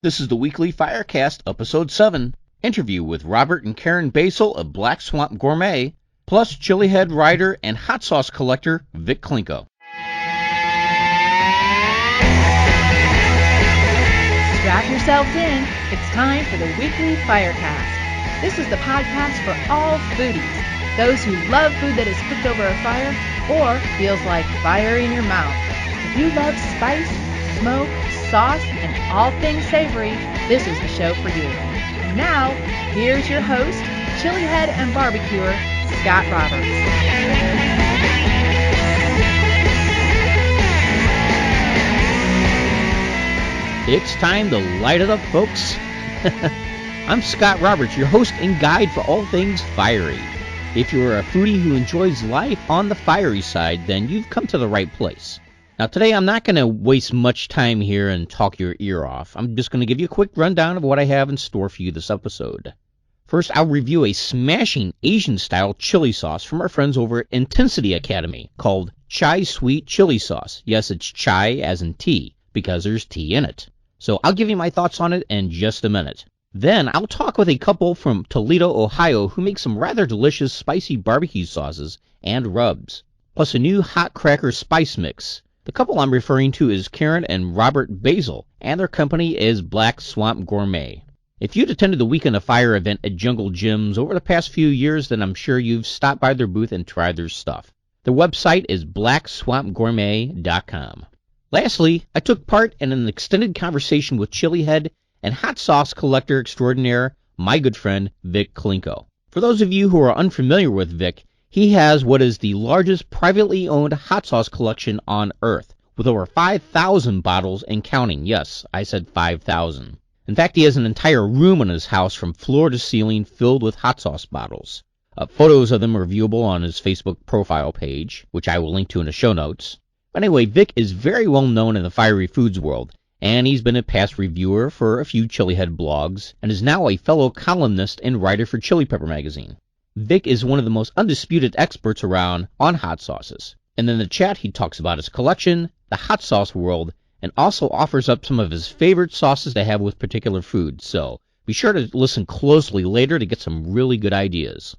This is the weekly Firecast, Episode 7, interview with Robert and Karen Basel of Black Swamp Gourmet, plus chilehead writer and hot sauce collector Vic Clinco. Strap yourselves in. It's time for the weekly Firecast. This is the podcast for all foodies, those who love food that is cooked over a fire or feels like fire in your mouth. If you love spice, smoke, sauce, and all things savory, this is the show for you. Now, here's your host, chilehead and barbecuer, Scott Roberts. It's time to light it up, folks. I'm Scott Roberts, your host and guide for all things fiery. If you're a foodie who enjoys life on the fiery side, then you've come to the right place. Now today I'm not going to waste much time here and talk your ear off. I'm just going to give you a quick rundown of what I have in store for you this episode. First, I'll review a smashing Asian-style chili sauce from our friends over at Intensity Academy called Chai Sweet Chili Sauce. Yes, it's chai as in tea, because there's tea in it. So I'll give you my thoughts on it in just a minute. Then I'll talk with a couple from Toledo, Ohio who make some rather delicious spicy barbecue sauces and rubs, plus a new hot cracker spice mix. The couple I'm referring to is Karen and Robert Basel, and their company is Black Swamp Gourmet. If you'd attended the Weekend of Fire event at Jungle Gyms over the past few years, then I'm sure you've stopped by their booth and tried their stuff. Their website is blackswampgourmet.com. Lastly, I took part in an extended conversation with chilehead and hot sauce collector extraordinaire, my good friend Vic Clinco. For those of you who are unfamiliar with Vic, he has what is the largest privately owned hot sauce collection on Earth, with over 5,000 bottles and counting. Yes, I said 5,000. In fact, he has an entire room in his house from floor to ceiling filled with hot sauce bottles. Photos of them are viewable on his Facebook profile page, which I will link to in the show notes. But anyway, Vic is very well known in the fiery foods world, and he's been a past reviewer for a few chilehead blogs, and is now a fellow columnist and writer for Chile Pepper Magazine. Vic is one of the most undisputed experts around on hot sauces. And in the chat, he talks about his collection, the hot sauce world, and also offers up some of his favorite sauces to have with particular foods. So be sure to listen closely later to get some really good ideas.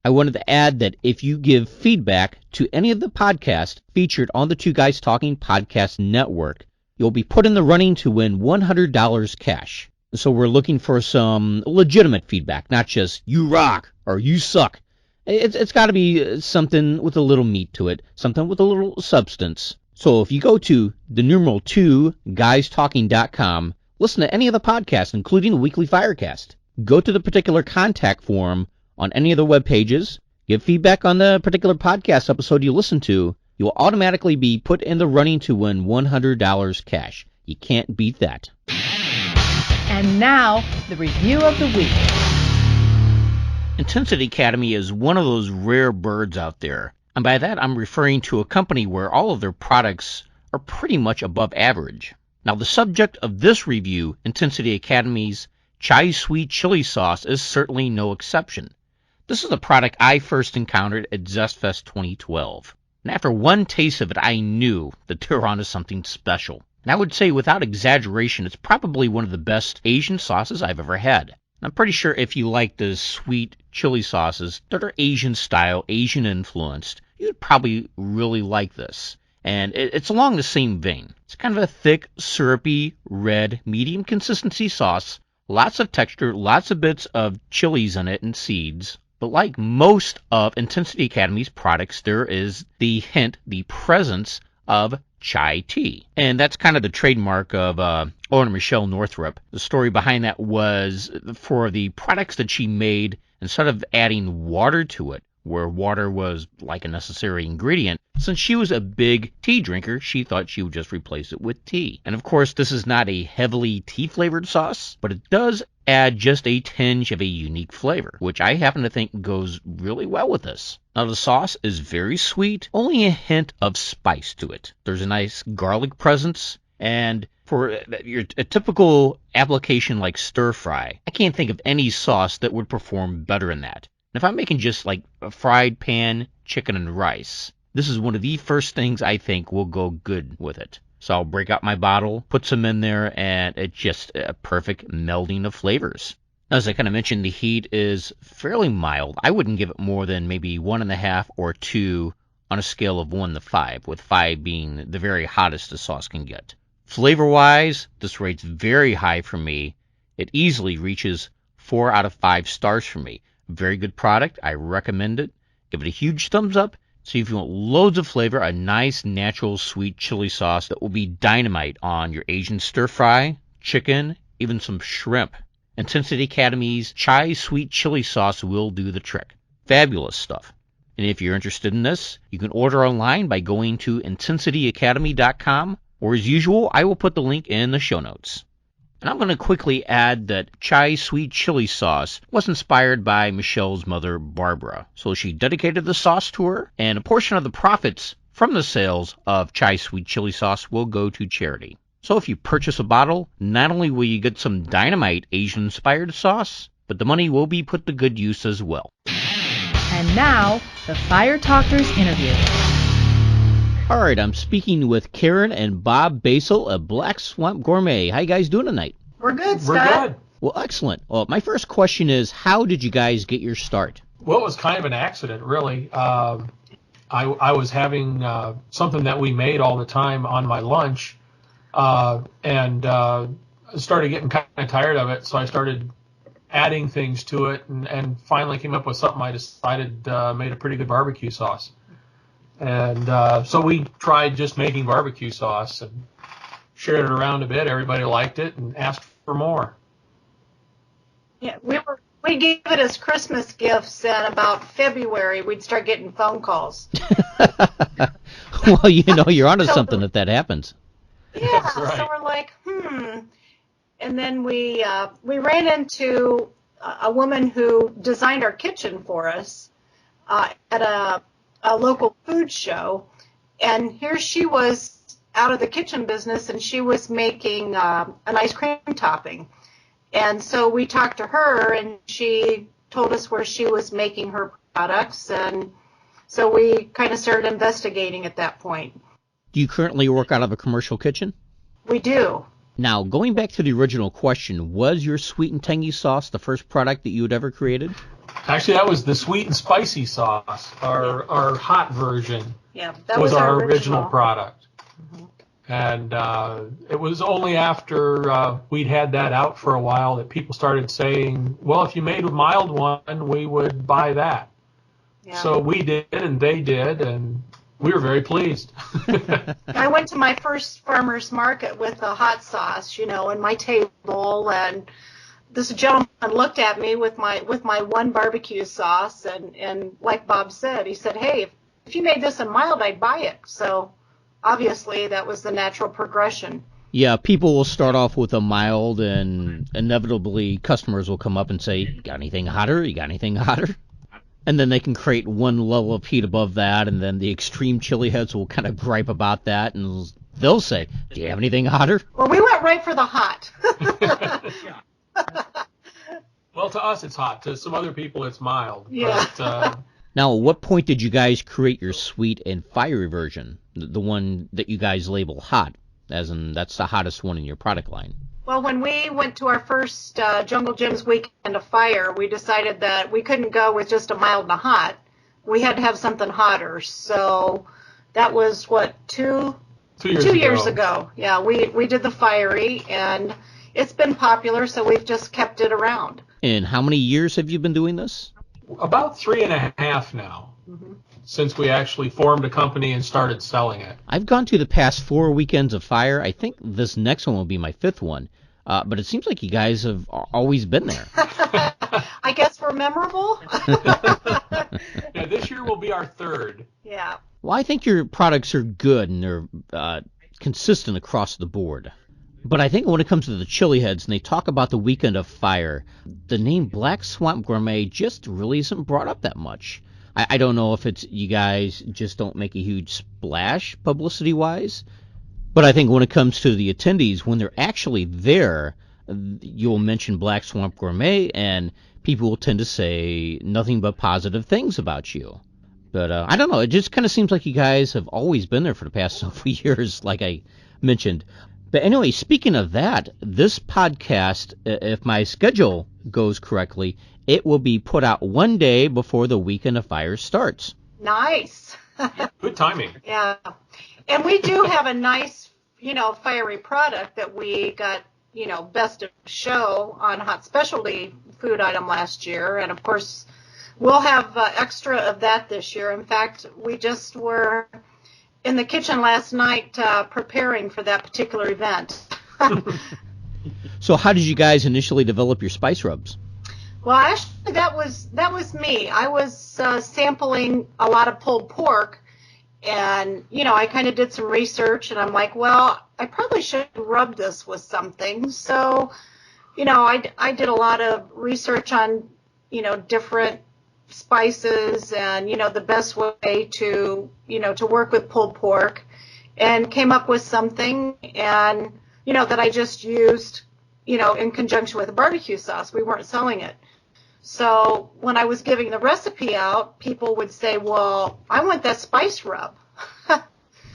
I wanted to add that if you give feedback to any of the podcasts featured on the Two Guys Talking Podcast Network, you'll be put in the running to win $100 cash. So we're looking for some legitimate feedback, not just you rock or you suck. It's got to be something with a little meat to it, something with a little substance. So if you go to the numeral 2guystalking.com, listen to any of the podcasts, including the weekly Firecast. Go to the particular contact form on any of the web pages, give feedback on the particular podcast episode you listen to. You will automatically be put in the running to win $100 cash. You can't beat that. And now, the review of the week. Intensity Academy is one of those rare birds out there. And by that, I'm referring to a company where all of their products are pretty much above average. Now, the subject of this review, Intensity Academy's Chai Sweet Chili Sauce, is certainly no exception. This is a product I first encountered at ZestFest 2012. And after one taste of it, I knew that they were onto something special. And I would say, without exaggeration, it's probably one of the best Asian sauces I've ever had. I'm pretty sure if you like the sweet chili sauces that are Asian style, Asian influenced, you'd probably really like this. And it's along the same vein. It's kind of a thick, syrupy, red, medium consistency sauce. Lots of texture, lots of bits of chilies in it and seeds. But like most of Intensity Academy's products, there is the hint, the presence of chai tea. And that's kind of the trademark of owner Michelle Northrup. The story behind that was for the products that she made, instead of adding water to it, where water was like a necessary ingredient, since she was a big tea drinker, she thought she would just replace it with tea. And of course, this is not a heavily tea-flavored sauce, but it does add just a tinge of a unique flavor, which I happen to think goes really well with this. Now, the sauce is very sweet, only a hint of spice to it. There's a nice garlic presence, and for a typical application like stir fry, I can't think of any sauce that would perform better in that. And if I'm making just like a fried pan chicken and rice, this is one of the first things I think will go good with it. So I'll break out my bottle, put some in there, and it's just a perfect melding of flavors. As I kind of mentioned, the heat is fairly mild. I wouldn't give it more than maybe 1.5 or 2 on a scale of 1 to 5, with 5 being the very hottest the sauce can get. Flavor-wise, this rate's very high for me. It easily reaches 4 out of 5 stars for me. Very good product. I recommend it. Give it a huge thumbs up. See if you want loads of flavor, a nice, natural, sweet chili sauce that will be dynamite on your Asian stir-fry, chicken, even some shrimp. Intensity Academy's Chai Sweet Chili Sauce will do the trick. Fabulous stuff. And if you're interested in this, you can order online by going to intensityacademy.com, or as usual, I will put the link in the show notes. And I'm going to quickly add that Chai Sweet Chili Sauce was inspired by Michelle's mother, Barbara. So she dedicated the sauce to her, and a portion of the profits from the sales of Chai Sweet Chili Sauce will go to charity. So if you purchase a bottle, not only will you get some dynamite Asian-inspired sauce, but the money will be put to good use as well. And now, the Fire Talkers interview. All right, I'm speaking with Karen and Bob Basel of Black Swamp Gourmet. How you guys doing tonight? We're good, Scott. We're good. Well, excellent. Well, my first question is, how did you guys get your start? Well, it was kind of an accident, really. I was having something that we made all the time on my lunch, and started getting kind of tired of it, so I started adding things to it, and finally came up with something I decided made a pretty good barbecue sauce. And so we tried just making barbecue sauce and shared it around a bit. Everybody liked it and asked for more. Yeah, we gave it as Christmas gifts, and about February we'd start getting phone calls. Well, you're onto something if that happens. Yeah, That's right. So we're like, And then we ran into a woman who designed our kitchen for us at a local food show, and here she was out of the kitchen business, and she was making an ice cream topping. And so we talked to her, and she told us where she was making her products, and so we kind of started investigating at that point. Do you currently work out of a commercial kitchen? We do. Now, going back to the original question, was your sweet and tangy sauce the first product that you had ever created? Actually, that was the sweet and spicy sauce, our hot version. Yeah, that was our original product. Mm-hmm. And it was only after we'd had that out for a while that people started saying, well, if you made a mild one, we would buy that. Yeah. So we did, and they did, and we were very pleased. I went to my first farmer's market with a hot sauce, in my table, and this gentleman looked at me with my one barbecue sauce, and like Bob said, he said, hey, if you made this in mild, I'd buy it. So obviously that was the natural progression. Yeah, people will start off with a mild, and inevitably customers will come up and say, you got anything hotter? You got anything hotter? And then they can create one level of heat above that, and then the extreme chili heads will kind of gripe about that, and they'll say, do you have anything hotter? Well, we went right for the hot. Well, to us it's hot. To some other people it's mild. Yeah. But, now, at what point did you guys create your sweet and fiery version, the one that you guys label hot, as in that's the hottest one in your product line? Well, when we went to our first Jungle Jim's Weekend of Fire, we decided that we couldn't go with just a mild and a hot. We had to have something hotter. So that was, two years ago. Yeah, we did the fiery, and it's been popular, so we've just kept it around. And how many years have you been doing this? About 3.5 now. Mm-hmm. Since we actually formed a company and started selling it. I've gone to the past 4 weekends of fire. I think this next one will be my 5th one. But it seems like you guys have always been there. I guess we're memorable. Yeah, this year will be our 3rd. Yeah. Well, I think your products are good and they're consistent across the board. But I think when it comes to the chili heads and they talk about the Weekend of Fire, the name Black Swamp Gourmet just really isn't brought up that much. I don't know if it's you guys just don't make a huge splash publicity-wise, but I think when it comes to the attendees, when they're actually there, you'll mention Black Swamp Gourmet, and people will tend to say nothing but positive things about you. But I don't know, it just kind of seems like you guys have always been there for the past several years, like I mentioned. But anyway, speaking of that, this podcast, if my schedule goes correctly, it will be put out one day before the Weekend of Fire starts. Nice. Good timing. Yeah. And we do have a nice, fiery product that we got, best of show on hot specialty food item last year. And of course, we'll have extra of that this year. In fact, we just were in the kitchen last night preparing for that particular event. So how did you guys initially develop your spice rubs? Well, actually, that was me. I was sampling a lot of pulled pork, and I kind of did some research, and I'm like, well, I probably should rub this with something. So, I did a lot of research on different spices and the best way to to work with pulled pork, and came up with something, and that I just used in conjunction with a barbecue sauce. We weren't selling it. So when I was giving the recipe out, people would say, well, I want that spice rub.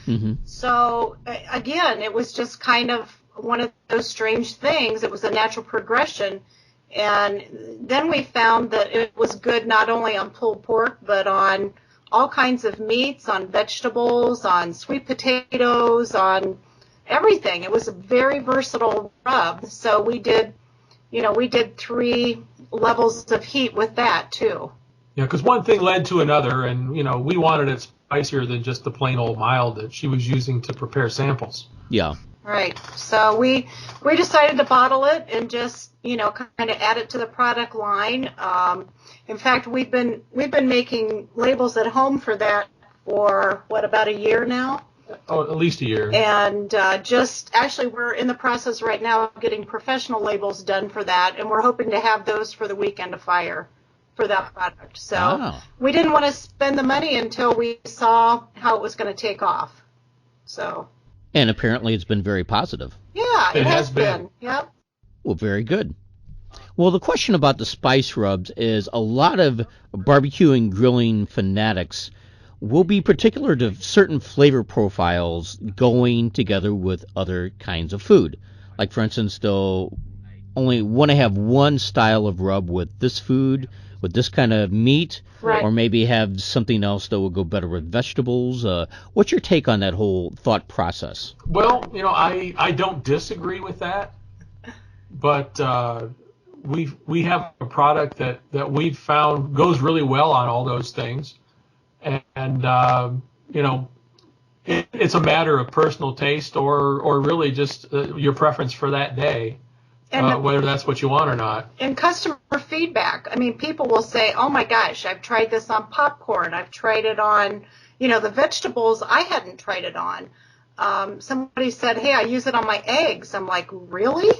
Mm-hmm. So again, it was just kind of one of those strange things. It was a natural progression. And then we found that it was good not only on pulled pork, but on all kinds of meats, on vegetables, on sweet potatoes, on everything. It was a very versatile rub. So we did 3 levels of heat with that too. Yeah, because one thing led to another, and we wanted it spicier than just the plain old mild that she was using to prepare samples. Yeah. Right. So we decided to bottle it and just kind of add it to the product line. In fact, we've been making labels at home for that for about a year now. Oh, at least a year. And we're in the process right now of getting professional labels done for that, and we're hoping to have those for the Weekend of Fire for that product. So we didn't want to spend the money until we saw how it was going to take off. So. And apparently it's been very positive. Yeah, it has been. Yep. Well, very good. Well, the question about the spice rubs is a lot of barbecue and grilling fanatics will be particular to certain flavor profiles going together with other kinds of food. Like, for instance, they'll only want to have one style of rub with this food, with this kind of meat, right, or maybe have something else that will go better with vegetables. What's your take on that whole thought process? Well, I don't disagree with that, but we have a product that we've found goes really well on all those things. And it's a matter of personal taste or really just your preference for that day, whether that's what you want or not. And customer feedback. I mean, people will say, oh, my gosh, I've tried this on popcorn. I've tried it on, the vegetables. I hadn't tried it on. Somebody said, hey, I use it on my eggs. I'm like, really?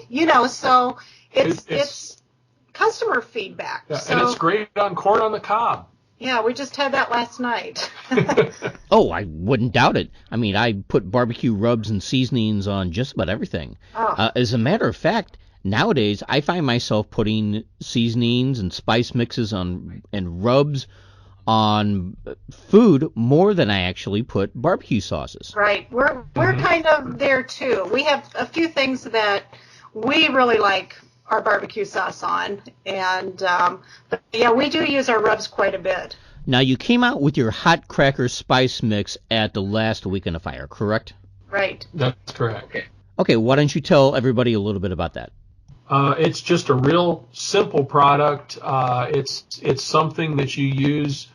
So it's customer feedback. Yeah, so, and it's great on corn on the cob. Yeah, we just had that last night. Oh, I wouldn't doubt it. I mean, I put barbecue rubs and seasonings on just about everything. Oh. As a matter of fact, nowadays I find myself putting seasonings and spice mixes on and rubs on food more than I actually put barbecue sauces. Right. We're kind of there too. We have a few things that we really like our barbecue sauce on, and but yeah, we do use our rubs quite a bit. Now, you came out with your hot cracker spice mix at the last Weekend of Fire, correct? Right. That's correct. Okay, why don't you tell everybody a little bit about that? It's just a real simple product. It's something that you use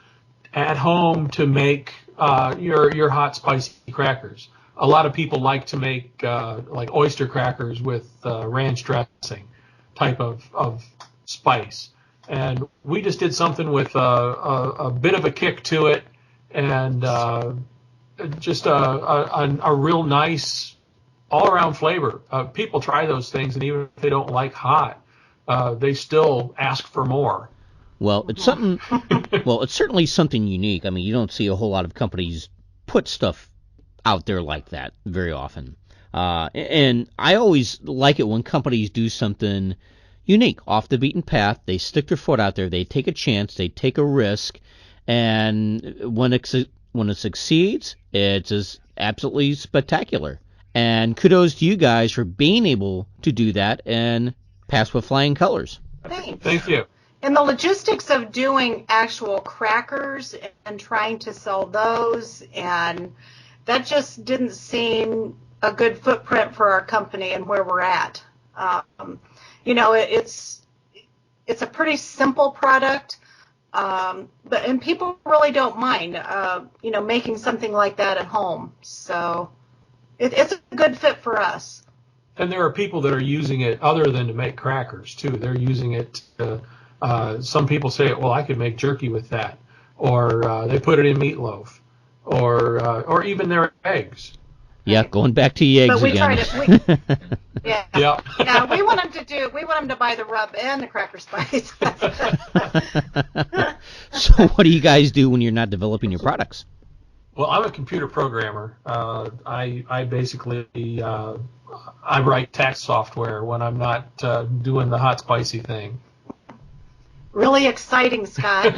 at home to make your hot spicy crackers. A lot of people like to make like oyster crackers with ranch dressing type of spice, and we just did something with a bit of a kick to it, and just a real nice all-around flavor. People try those things, and even if they don't like hot, they still ask for more. Well, it's something. Well, it's certainly something unique. I mean, you don't see a whole lot of companies put stuff out there like that very often. And I always like it when companies do something unique, off the beaten path. They stick their foot out there. They take a chance. They take a risk. And when it succeeds, it's just absolutely spectacular. And kudos to you guys for being able to do that and pass with flying colors. Thanks. Thank you. And the logistics of doing actual crackers and trying to sell those, and that just didn't seem a good footprint for our company and where we're at. It's a pretty simple product, and people really don't mind, making something like that at home. So it's a good fit for us. And there are people that are using it other than to make crackers too. They're using it to, some people say, well, I could make jerky with that, or they put it in meatloaf, or even their eggs. Yeah, going back to the eggs but we again. Tried it. Yeah. Yeah. We want them to buy the rub and the cracker spice. So what do you guys do when you're not developing your products? Well, I'm a computer programmer. I basically I write tax software when I'm not doing the hot spicy thing. Really exciting, Scott.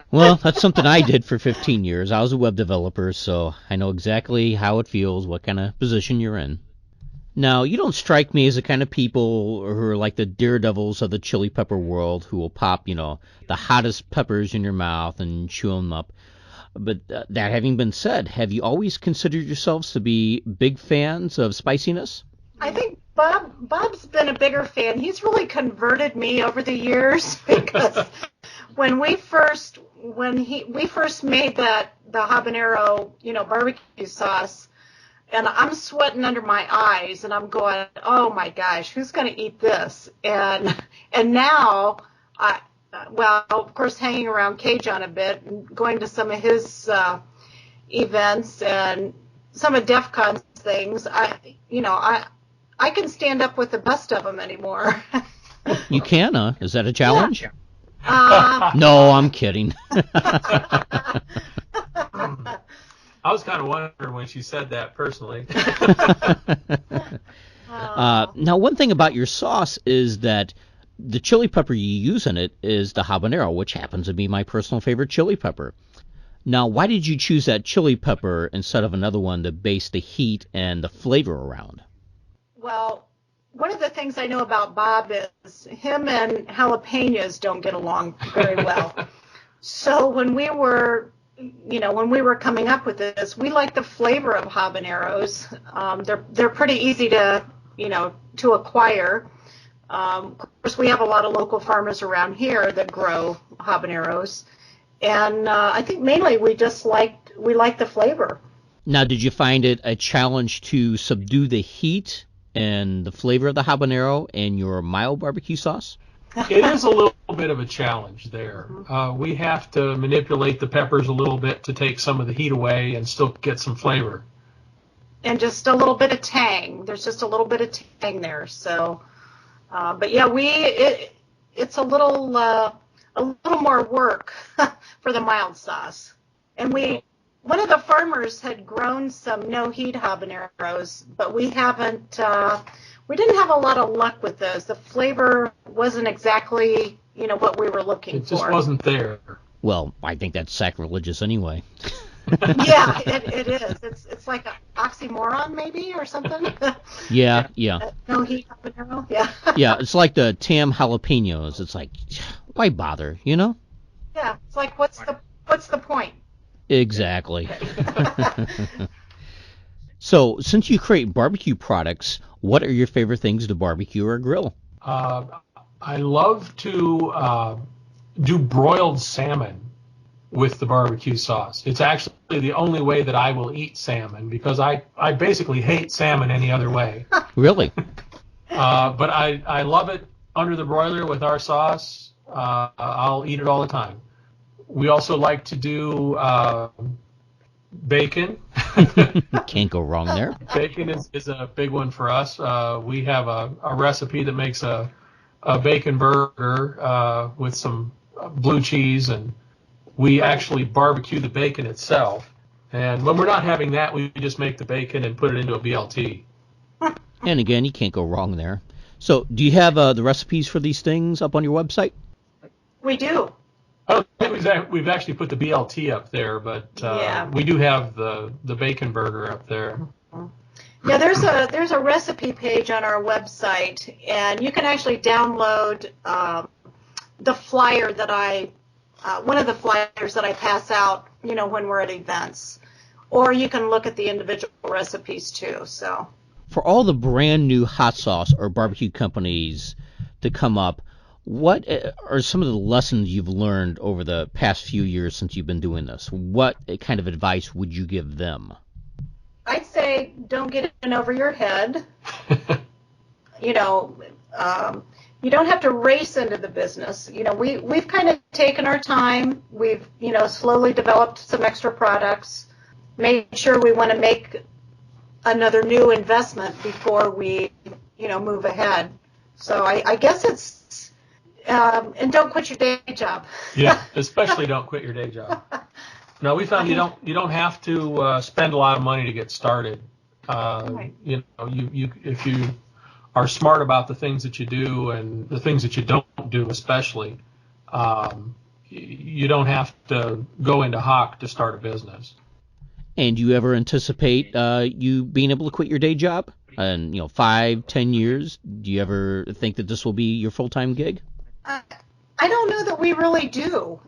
Well, that's something I did for 15 years. I was a web developer, so I know exactly how it feels, what kind of position you're in. Now, you don't strike me as the kind of people who are like the daredevils of the chili pepper world who will pop, the hottest peppers in your mouth and chew them up. But that having been said, have you always considered yourselves to be big fans of spiciness? I think Bob's been a bigger fan. He's really converted me over the years because when we first made the habanero, barbecue sauce, and I'm sweating under my eyes, and I'm going, oh my gosh, who's going to eat this? And now of course, hanging around Cajun a bit and going to some of his events and some of DEF CON's things, I can stand up with the best of them anymore. You can, huh? Is that a challenge? Yeah. No, I'm kidding. I was kind of wondering when she said that personally. Now, one thing about your sauce is that the chili pepper you use in it is the habanero, which happens to be my personal favorite chili pepper. Now, why did you choose that chili pepper instead of another one to base the heat and the flavor around? Well, one of the things I know about Bob is him and jalapenos don't get along very well. So when we were coming up with this, we like the flavor of habaneros. They're pretty easy to acquire. Of course, we have a lot of local farmers around here that grow habaneros, and I think mainly we like the flavor. Now, did you find it a challenge to subdue the heat and the flavor of the habanero in your mild barbecue sauce? It is a little bit of a challenge there. We have to manipulate the peppers a little bit to take some of the heat away and still get some flavor. And just a little bit of tang. There's just a little bit of tang there. So, but yeah, it's a little more work for the mild sauce. And one of the farmers had grown some no-heat habaneros, but we didn't have a lot of luck with those. The flavor wasn't exactly, what we were looking for. It just wasn't there. Well, I think that's sacrilegious anyway. Yeah, it is. It's like an oxymoron maybe or something. Yeah. No-heat habanero, yeah. Yeah, it's like the Tam jalapenos. It's like, why bother, Yeah, it's like, what's the point? Exactly. So, since you create barbecue products, what are your favorite things to barbecue or grill? I love to do broiled salmon with the barbecue sauce. It's actually the only way that I will eat salmon because I basically hate salmon any other way. Really? But I love it under the broiler with our sauce. I'll eat it all the time. We also like to do bacon. Can't go wrong there. Bacon is a big one for us. We have a recipe that makes a bacon burger with some blue cheese, and we actually barbecue the bacon itself. And when we're not having that, we just make the bacon and put it into a BLT. And again, you can't go wrong there. So, do you have the recipes for these things up on your website? We do. I don't think we've actually put the BLT up there, but we do have the bacon burger up there. Yeah, there's a recipe page on our website, and you can actually download the flyer that one of the flyers that I pass out, when we're at events, or you can look at the individual recipes too. So, for all the brand new hot sauce or barbecue companies to come up, what are some of the lessons you've learned over the past few years since you've been doing this? What kind of advice would you give them? I'd say don't get in over your head. You don't have to race into the business. We've kind of taken our time. We've, slowly developed some extra products, made sure we want to make another new investment before we, move ahead. So I guess it's, and don't quit your day job. Yeah, especially don't quit your day job. No, we found you don't have to spend a lot of money to get started. Right. If you are smart about the things that you do and the things that you don't do, especially, you don't have to go into hock to start a business. And do you ever anticipate you being able to quit your day job in 5-10 years? Do you ever think that this will be your full-time gig? I don't know that we really do.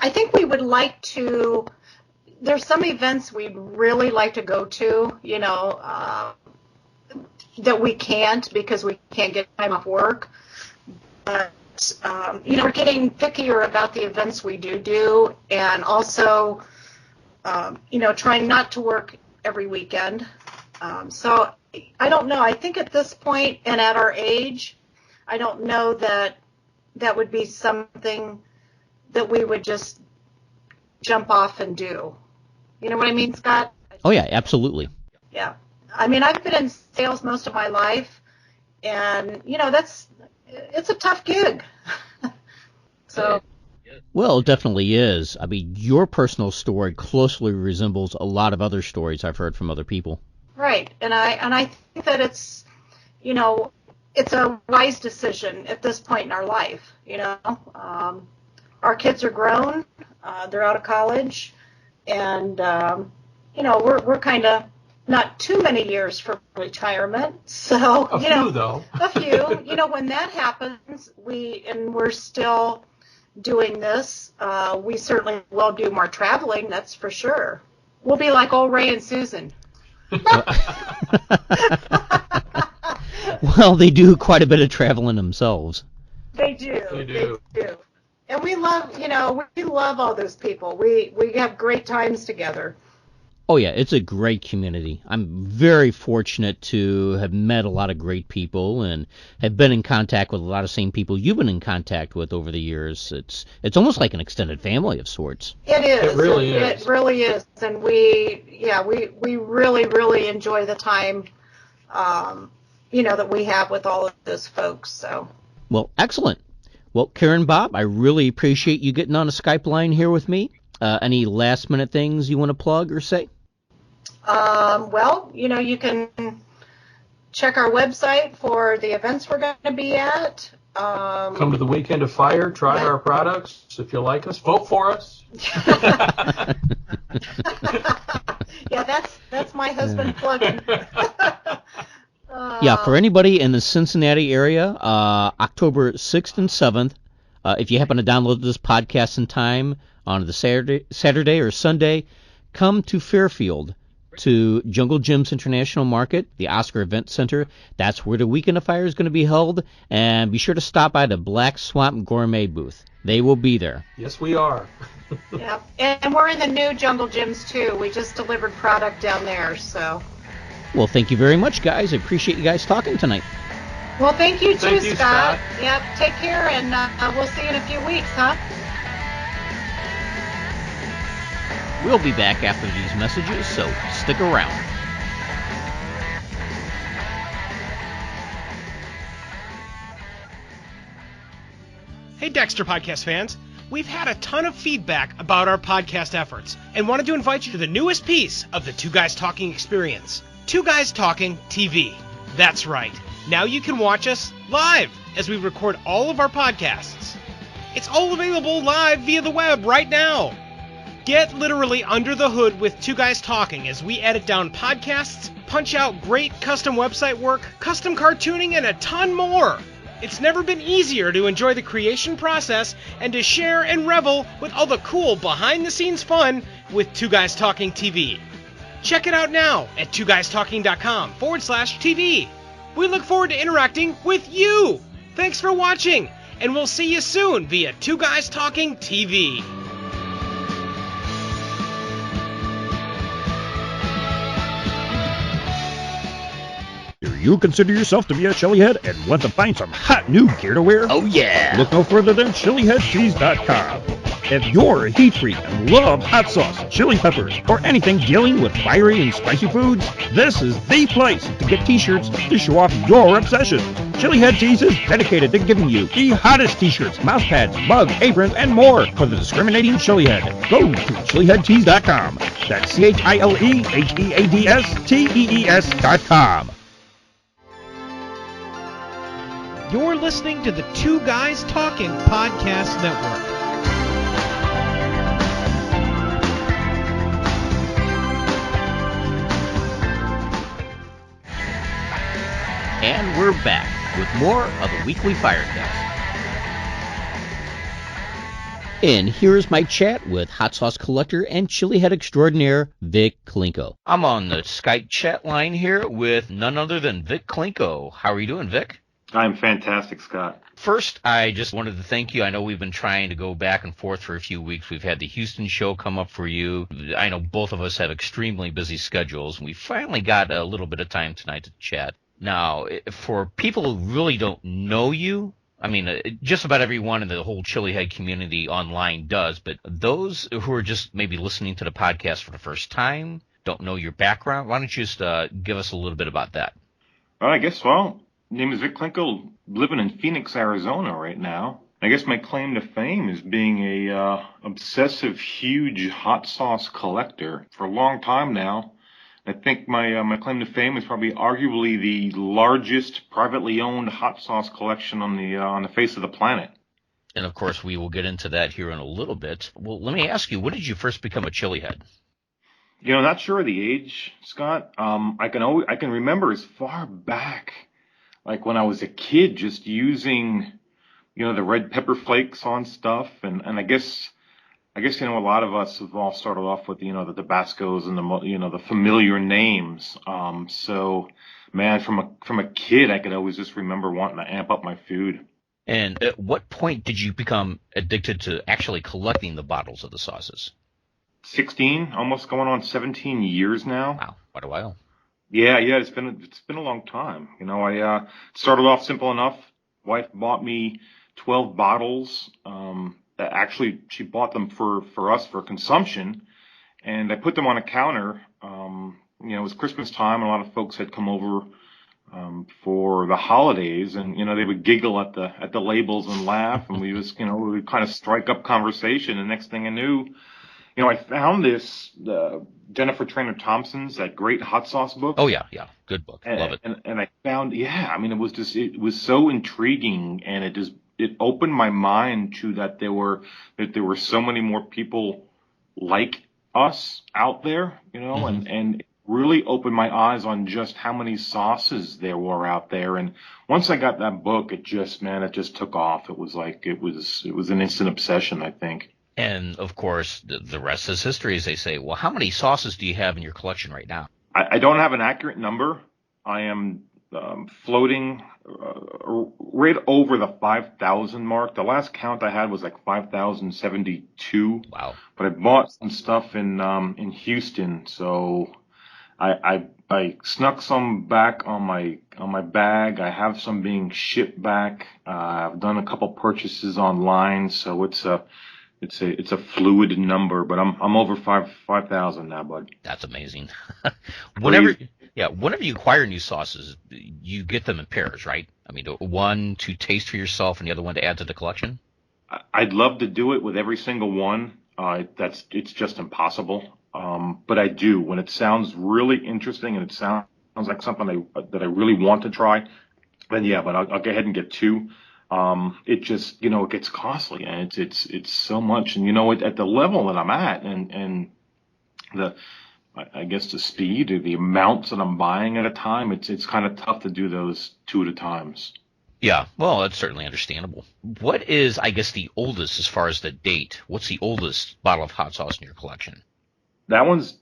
I think we would like to. There's some events we'd really like to go to, that we can't because we can't get time off work. But, we're getting pickier about the events we do, and also, trying not to work every weekend. So I don't know. I think at this point and at our age, I don't know that would be something that we would just jump off and do. You know what I mean, Scott? Oh, yeah, absolutely. Yeah. I mean, I've been in sales most of my life, and, it's a tough gig. So. Well, it definitely is. I mean, your personal story closely resembles a lot of other stories I've heard from other people. Right. And I think that it's, it's a wise decision at this point in our life, Our kids are grown, they're out of college, and, we're kind of not too many years from retirement. So, a few, though. A few. When that happens, we're still doing this, we certainly will do more traveling, that's for sure. We'll be like old Ray and Susan. Well, they do quite a bit of traveling themselves. They do. And we love, we love all those people. We have great times together. Oh, yeah, it's a great community. I'm very fortunate to have met a lot of great people and have been in contact with a lot of same people you've been in contact with over the years. It's almost like an extended family of sorts. It is. It really is. It really is. And we really, really enjoy the time, that we have with all of those folks. So. Well, excellent. Well, Karen, Bob, I really appreciate you getting on a Skype line here with me. Any last-minute things you want to plug or say? Well, you can check our website for the events we're going to be at. Come to the Weekend of Fire. Try our products. If you like us, vote for us. Yeah, that's my husband plugging. Yeah, for anybody in the Cincinnati area, October 6th and 7th, if you happen to download this podcast in time on the Saturday or Sunday, come to Fairfield to Jungle Jim's International Market, the Oscar Event Center. That's where the Weekend of Fire is going to be held. And be sure to stop by the Black Swamp Gourmet booth. They will be there. Yes, we are. Yeah, and we're in the new Jungle Gyms, too. We just delivered product down there, so. Well, thank you very much, guys. I appreciate you guys talking tonight. Well, thank you, too, Thank you, Scott. Scott. Yep, take care, and we'll see you in a few weeks, huh? We'll be back after these messages, so stick around. Hey, Dexter Podcast fans. We've had a ton of feedback about our podcast efforts and wanted to invite you to the newest piece of the Two Guys Talking experience, Two Guys Talking TV. That's right. Now you can watch us live as we record all of our podcasts. It's all available live via the web right now. Get literally under the hood with Two Guys Talking as we edit down podcasts, punch out great custom website work, custom cartooning, and a ton more. It's never been easier to enjoy the creation process and to share and revel with all the cool behind-the-scenes fun with Two Guys Talking TV. Check it out now at twoguystalking.com/TV. We look forward to interacting with you. Thanks for watching, and we'll see you soon via Two Guys Talking TV. Do you consider yourself to be a chilihead and want to find some hot new gear to wear? Oh, yeah. Look no further than chileheadtees.com. If you're a heat freak and love hot sauce, chili peppers, or anything dealing with fiery and spicy foods, this is the place to get t-shirts to show off your obsession. Chilihead Tees is dedicated to giving you the hottest t-shirts, mouse pads, mugs, aprons, and more for the discriminating chilihead. Go to chileheadtees.com. That's chileheadstees.com. You're listening to the Two Guys Talking Podcast Network. And we're back with more of the weekly Firecast. And here's my chat with hot sauce collector and chili head extraordinaire, Vic Clinco. I'm on the Skype chat line here with none other than Vic Clinco. How are you doing, Vic? I'm fantastic, Scott. First, I just wanted to thank you. I know we've been trying to go back and forth for a few weeks. We've had the Houston show come up for you. I know both of us have extremely busy schedules. We finally got a little bit of time tonight to chat. Now, for people who really don't know you, I mean, just about everyone in the whole chili head community online does, but those who are just maybe listening to the podcast for the first time, don't know your background, why don't you just give us a little bit about that? I guess, name is Vic Clinco, living in Phoenix, Arizona right now. I guess my claim to fame is being a obsessive, huge hot sauce collector for a long time now. I think my claim to fame is probably arguably the largest privately owned hot sauce collection on the face of the planet. And of course, we will get into that here in a little bit. Well, let me ask you, when did you first become a chili head? Not sure of the age, Scott. I can remember as far back, like when I was a kid, just using, the red pepper flakes on stuff, and I guess a lot of us have all started off with the Tabascos and the familiar names. So, man, from a kid, I could always just remember wanting to amp up my food. And at what point did you become addicted to actually collecting the bottles of the sauces? 16, almost going on 17 years now. Wow, quite a while. Yeah, it's been a long time. I started off simple enough. Wife bought me 12 bottles. Actually, she bought them for us for consumption, and I put them on a counter. It was Christmas time, and a lot of folks had come over for the holidays, and they would giggle at the labels and laugh, and we would kind of strike up conversation. And next thing I knew, I found this Jennifer Trainer Thompson's that great hot sauce book. Oh yeah, good book, love it. And I found, it was so intriguing, and it opened my mind to that there were so many more people like us out there, Mm-hmm. and it really opened my eyes on just how many sauces there were out there. And once I got that book, it just took off. It was an instant obsession, I think. And of course, the rest is history, as they say. Well, how many sauces do you have in your collection right now? I don't have an accurate number. I am floating right over the 5,000 mark. The last count I had was like 5,072. Wow! But I bought some stuff in Houston, so I snuck some back on my bag. I have some being shipped back. I've done a couple purchases online, so it's a fluid number, but I'm over 5,000 now, bud. That's amazing. Whenever you acquire new sauces, you get them in pairs, right? I mean, one to taste for yourself and the other one to add to the collection. I'd love to do it with every single one. It's just impossible. But I do when it sounds really interesting and it sounds like something that I really want to try. Then yeah, but I'll go ahead and get two. it just, it gets costly, and it's so much. And, at the level that I'm at, and I guess the speed or the amounts that I'm buying at a time, it's kind of tough to do those two at a times. Yeah, well, that's certainly understandable. What is, I guess, the oldest as far as the date? What's the oldest bottle of hot sauce in your collection? That's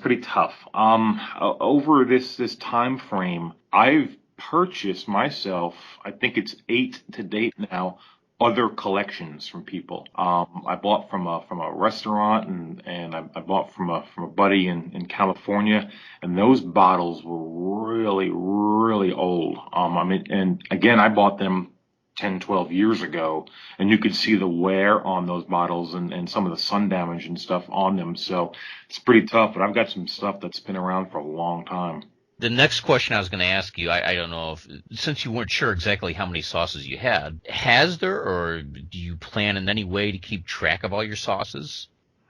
pretty tough. Over this time frame, I've purchased myself, I think it's 8 to date now, other collections from people. I bought from a restaurant, and I bought from a buddy in California, and those bottles were really, really old. And again, I bought them 10, 12 years ago, and you could see the wear on those bottles and some of the sun damage and stuff on them. So it's pretty tough, but I've got some stuff that's been around for a long time. The next question I was going to ask you, I don't know if, since you weren't sure exactly how many sauces you had, has there, or do you plan in any way to keep track of all your sauces?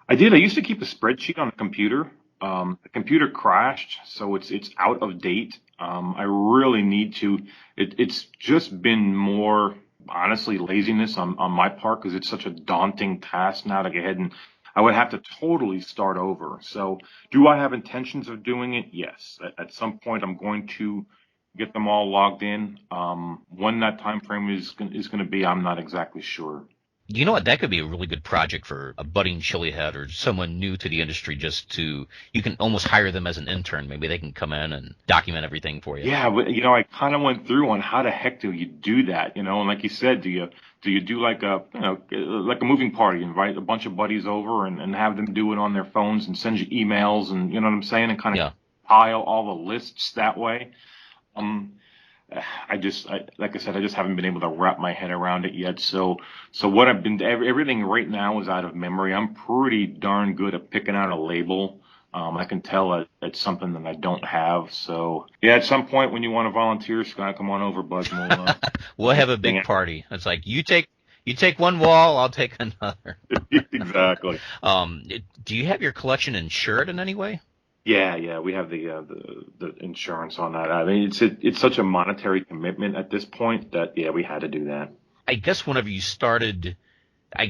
I did. I used to keep a spreadsheet on the computer. The computer crashed, so it's out of date. I really need to. It's just been more, honestly, laziness on my part, because it's such a daunting task now to go ahead, and I would have to totally start over. So do I have intentions of doing it? Yes. At some point, I'm going to get them all logged in. When that time frame is going to be, I'm not exactly sure. You know what? That could be a really good project for a budding chili head or someone new to the industry. You can almost hire them as an intern. Maybe they can come in and document everything for you. Yeah, but I kind of went through on how the heck do you do that? And like you said, do you do like a moving party, invite a bunch of buddies over and have them do it on their phones and send you emails, and you know what I'm saying, and kind of pile all the lists that way. Like I said, I just haven't been able to wrap my head around it yet. So what everything right now is out of memory. I'm pretty darn good at picking out a label. I can tell it's something that I don't have. So yeah, at some point when you want to volunteer, Scott, come on over, bud. We'll have a big party. It's like you take one wall, I'll take another. Exactly. Do you have your collection insured in any way? Yeah, we have the insurance on that. I mean, it's such a monetary commitment at this point that we had to do that. I guess whenever you started,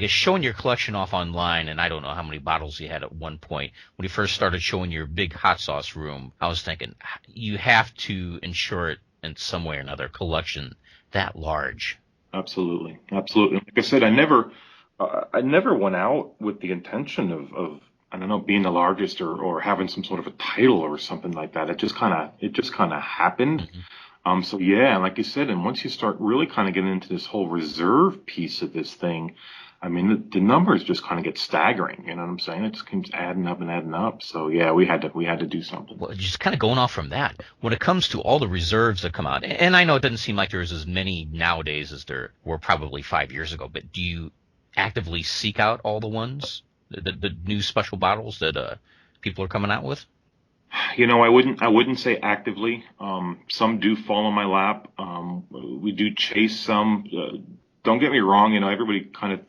showing your collection off online, and I don't know how many bottles you had at one point, when you first started showing your big hot sauce room, I was thinking you have to insure it in some way or another, collection that large. Absolutely. Like I said, I never went out with the intention of I don't know, being the largest or having some sort of a title or something like that. It just kind of happened. Mm-hmm. So yeah, like you said, and once you start really kind of getting into this whole reserve piece of this thing, I mean, the numbers just kind of get staggering. You know what I'm saying? It just keeps adding up and adding up. So yeah, we had to do something. Well, just kind of going off from that, when it comes to all the reserves that come out, and I know it doesn't seem like there's as many nowadays as there were probably 5 years ago, but do you actively seek out all the ones? The new special bottles that people are coming out with? I wouldn't say actively. Some do fall in my lap. We do chase some. Don't get me wrong. Everybody kind of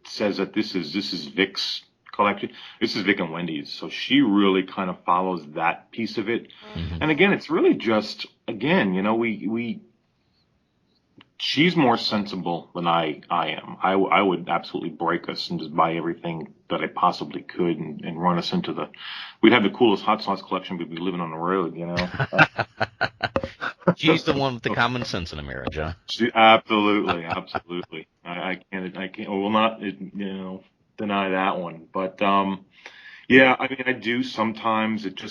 says that this is Vic's collection. This is Vic and Wendy's. So she really kind of follows that piece of it. Mm-hmm. And again, it's really just, she's more sensible than I am. I would absolutely break us and just buy everything that I possibly could and run us into we'd have the coolest hot sauce collection. We'd be living on the road, She's the one with the common sense in a marriage, huh? Absolutely. I will not, deny that one. But, yeah, I mean, I do sometimes. It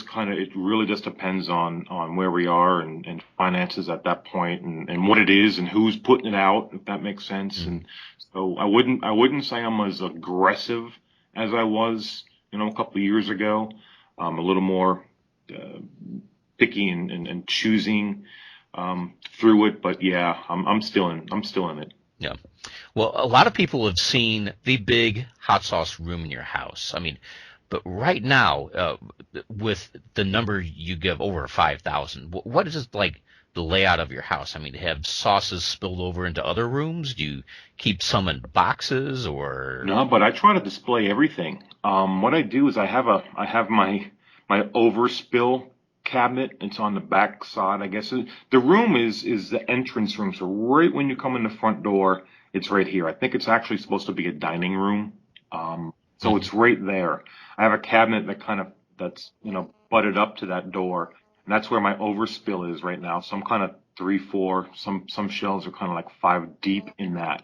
really just depends on where we are and finances at that point and what it is and who's putting it out, if that makes sense. Mm-hmm. And so I wouldn't say I'm as aggressive as I was, a couple of years ago. A little more picky and choosing through it. But yeah, I'm still in it. Yeah. Well, a lot of people have seen the big hot sauce room in your house. I mean, but right now, with the number you give, over 5,000, what is it like the layout of your house? I mean, have sauces spilled over into other rooms? Do you keep some in boxes or? No, but I try to display everything. What I do is I have my overspill cabinet. It's on the back side, I guess. The room is the entrance room. So right when you come in the front door, it's right here. I think it's actually supposed to be a dining room. So it's right there. I have a cabinet that's butted up to that door, and that's where my overspill is right now. So I'm kind of 3, 4. Some shelves are kind of like 5 deep in that.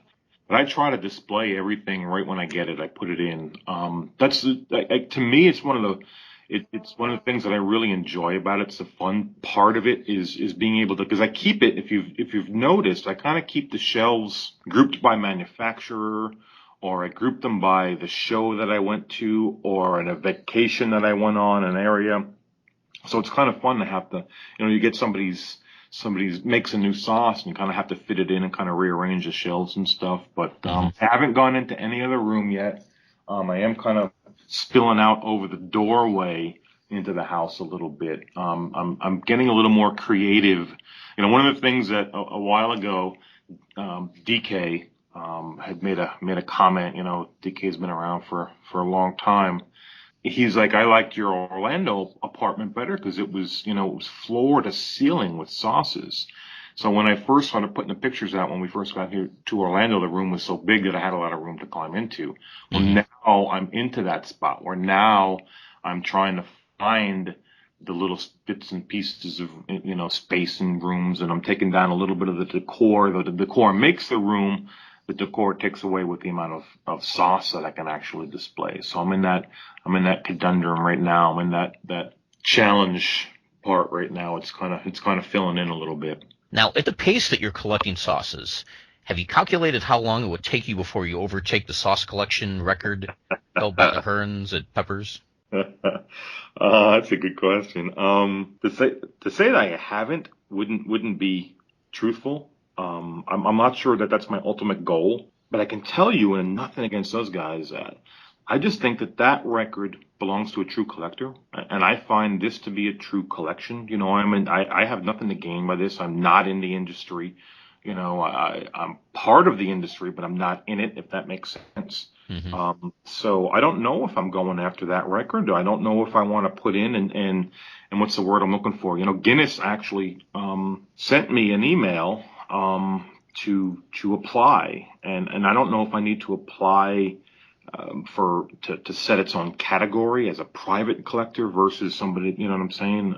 But I try to display everything right when I get it. I put it in. To me, it's one of the things that I really enjoy about it. It's the fun part of it is being able to, because I keep it. If you've noticed, I kind of keep the shelves grouped by manufacturer, or I group them by the show that I went to, or a vacation that I went on, an area. So it's kind of fun to have to, you get somebody makes a new sauce and you kind of have to fit it in and kind of rearrange the shelves and stuff. But I haven't gone into any other room yet. I am kind of spilling out over the doorway into the house a little bit. I'm getting a little more creative. One of the things that a while ago, DK had made a comment. DK's been around for a long time. He's like, I liked your Orlando apartment better because it was floor to ceiling with sauces. So when I first started putting the pictures out, when we first got here to Orlando, the room was so big that I had a lot of room to climb into. Well, now I'm into that spot where now I'm trying to find the little bits and pieces of, space in rooms, and I'm taking down a little bit of the decor. The decor makes the room. The decor takes away with the amount of sauce that I can actually display. So I'm in that conundrum right now. I'm in that challenge part right now. It's kind of filling in a little bit. Now, at the pace that you're collecting sauces, have you calculated how long it would take you before you overtake the sauce collection record held by the Hearns at Peppers? That's a good question. To say that I haven't wouldn't be truthful. I'm not sure that that's my ultimate goal, but I can tell you, and nothing against those guys, that I just think that record belongs to a true collector, and I find this to be a true collection. I have nothing to gain by this. I'm not in the industry. I'm part of the industry, but I'm not in it, if that makes sense. So I don't know if I'm going after that record. I don't know if I want to put in and what's the word I'm looking for? Guinness actually sent me an email to apply, and I don't know if I need to apply to set its own category as a private collector versus somebody, you know what I'm saying?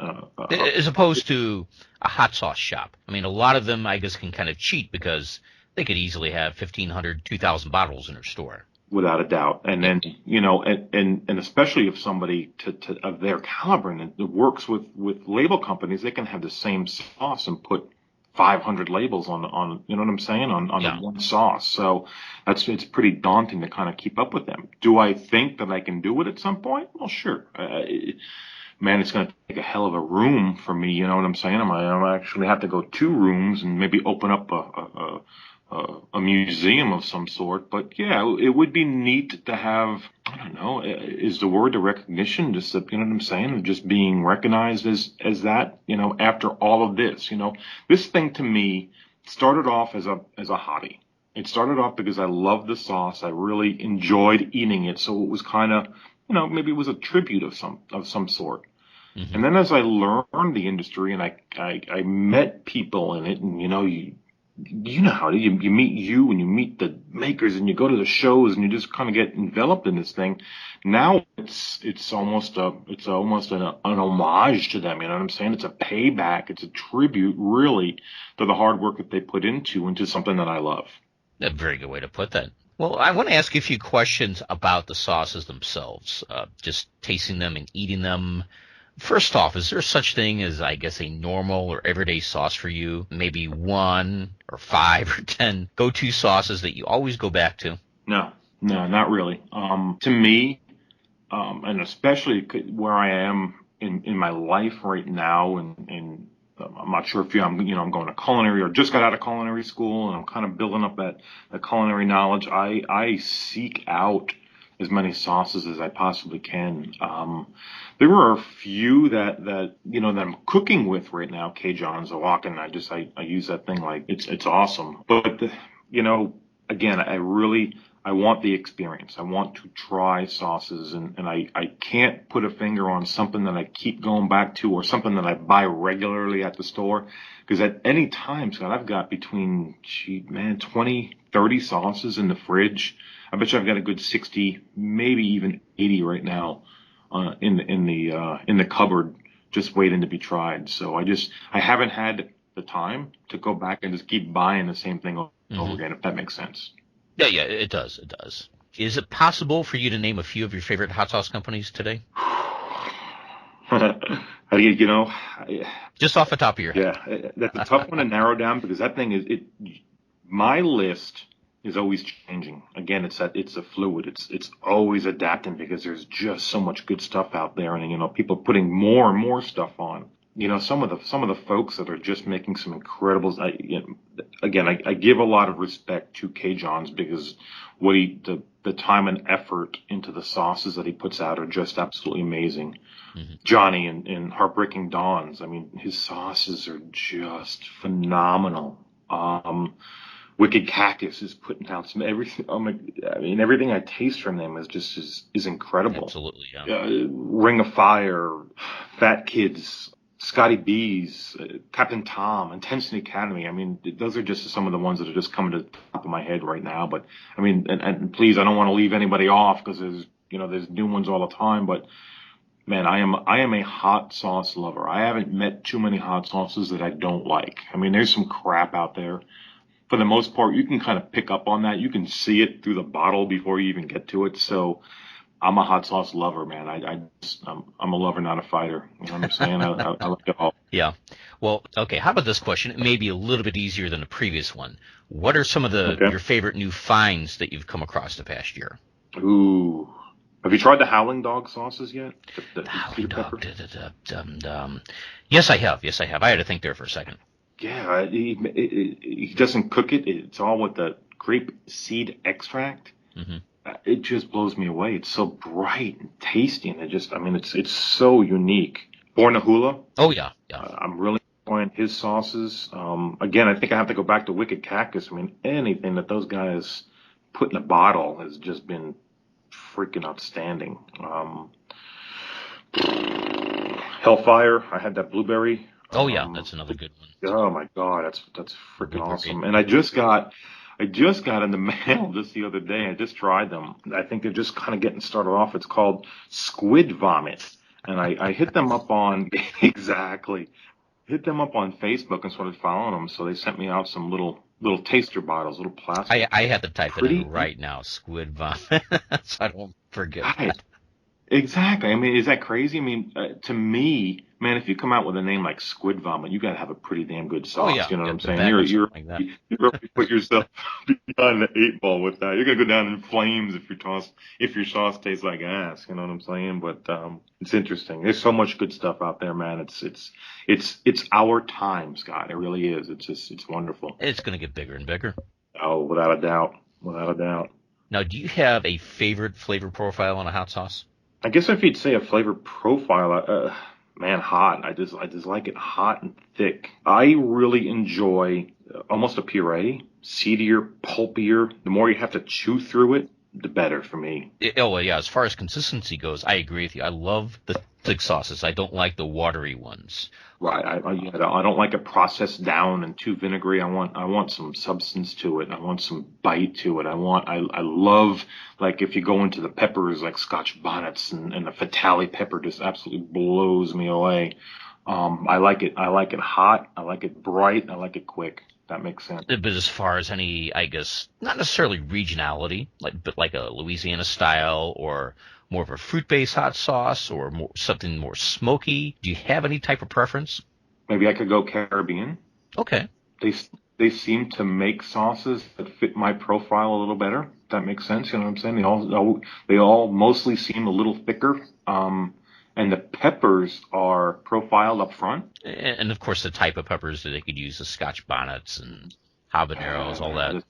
As opposed to a hot sauce shop. I mean, a lot of them, I guess, can kind of cheat because they could easily have 1,500, 2,000 bottles in their store. Without a doubt. And then, and especially if somebody of their caliber and it works with label companies, they can have the same sauce and put 500 labels on, you know what I'm saying? On the one sauce. So it's pretty daunting to kind of keep up with them. Do I think that I can do it at some point? Well, sure. Man, it's going to take a hell of a room for me. You know what I'm saying? I actually have to go 2 rooms and maybe open up a museum of some sort. But yeah, it would be neat to have, I don't know, is the word the recognition, just, you know what I'm saying, of just being recognized as that, after all of this. This thing to me started off as a hobby. It started off because I loved the sauce. I really enjoyed eating it. So it was kind of, maybe it was a tribute of some sort. Mm-hmm. And then as I learned the industry and I met people in it, and you know how you meet and you meet the makers and you go to the shows and you just kind of get enveloped in this thing. Now it's almost an homage to them. You know what I'm saying? It's a payback. It's a tribute, really, to the hard work that they put into something that I love. A very good way to put that. Well, I want to ask you a few questions about the sauces themselves, just tasting them and eating them. First off, is there such thing as, I guess, a normal or everyday sauce for you? Maybe 1 or 5 or 10 go-to sauces that you always go back to? No, not really. To me, and especially where I am in my life right now, and I'm not sure if I'm going to culinary or just got out of culinary school, and I'm kind of building up that culinary knowledge. I seek out as many sauces as I possibly can. There are a few that I'm cooking with right now. Cajun Zawak, and I use that thing like it's awesome. But again, I want the experience. I want to try sauces, and I can't put a finger on something that I keep going back to or something that I buy regularly at the store. Because at any time, Scott, I've got between, 20, 30 sauces in the fridge. I bet you I've got a good 60, maybe even 80 right now in the cupboard, just waiting to be tried. So I haven't had the time to go back and just keep buying the same thing over again, if that makes sense. Yeah, it does. It does. Is it possible for you to name a few of your favorite hot sauce companies today? Just off the top of your head. Yeah, that's a tough one to narrow down because that thing my list is always changing. Again, it's a fluid. It's always adapting because there's just so much good stuff out there, and people putting more and more stuff on. Some of the folks that are just making some incredibles. I give a lot of respect to K. John's because the time and effort into the sauces that he puts out are just absolutely amazing. Mm-hmm. Johnny and Heartbreaking Dawns. I mean, his sauces are just phenomenal. Wicked Cactus is putting out some everything. Everything I taste from them is incredible. Absolutely, yeah. Ring of Fire, Fat Kids, Scotty B's, Captain Tom, Intensity Academy. I mean, those are just some of the ones that are just coming to the top of my head right now. But I mean, and please, I don't want to leave anybody off because there's new ones all the time. But man, I am a hot sauce lover. I haven't met too many hot sauces that I don't like. I mean, there's some crap out there. For the most part, you can kind of pick up on that. You can see it through the bottle before you even get to it. So I'm a hot sauce lover, man. I'm a lover, not a fighter. You know what I'm saying? I like it all. Yeah. Well, okay. How about this question? It may be a little bit easier than the previous one. What are some of your favorite new finds that you've come across the past year? Ooh. Have you tried the Howling Dog sauces yet? The Howling Dog. Yes, I have. I had to think there for a second. Yeah, he doesn't cook it. It's all with the grape seed extract. Mm-hmm. It just blows me away. It's so bright and tasty, and it's so unique. Born Hula. Oh yeah. I'm really enjoying his sauces. Again, I think I have to go back to Wicked Cactus. I mean, anything that those guys put in a bottle has just been freaking outstanding. Hellfire. I had that blueberry. Oh yeah, that's another good one. Oh my God, that's freaking awesome. And I just got in the mail just the other day. I just tried them. I think they're just kind of getting started off. It's called Squid Vomit, and I hit them up on Hit them up on Facebook and started following them. So they sent me out some little taster bottles, little plastic. I had to type it in right now, Squid Vomit, so I don't forget. Right. Exactly. I mean, is that crazy? I mean, to me, man, if you come out with a name like Squid Vomit, you got to have a pretty damn good sauce. Oh, yeah. You know what I'm saying? You really put yourself behind the 8 ball with that. You're gonna go down in flames if your sauce tastes like ass. You know what I'm saying? But it's interesting. There's so much good stuff out there, man. It's our time, Scott. It really is. It's wonderful. It's gonna get bigger and bigger. Oh, without a doubt. Now, do you have a favorite flavor profile on a hot sauce? I guess if you'd say a flavor profile, man, hot. I just like it hot and thick. I really enjoy almost a puree, seedier, pulpier. The more you have to chew through it, the better for me. Yeah. As far as consistency goes, I agree with you. I love the thick sauces. I don't like the watery ones. Right. I don't like it processed down and too vinegary. I want some substance to it. I want some bite to it. I love, like, if you go into the peppers, like Scotch bonnets and the Fatale pepper just absolutely blows me away. I like it hot. I like it bright. I like it quick. That makes sense. But as far as any, I guess, not necessarily regionality, but like a Louisiana style or more of a fruit-based hot sauce or something more smoky, do you have any type of preference? Maybe I could go Caribbean. Okay. They seem to make sauces that fit my profile a little better. If that makes sense. You know what I'm saying? They all mostly seem a little thicker. And the peppers are profiled up front. And of course, the type of peppers that they could use, the Scotch bonnets and habaneros, all that.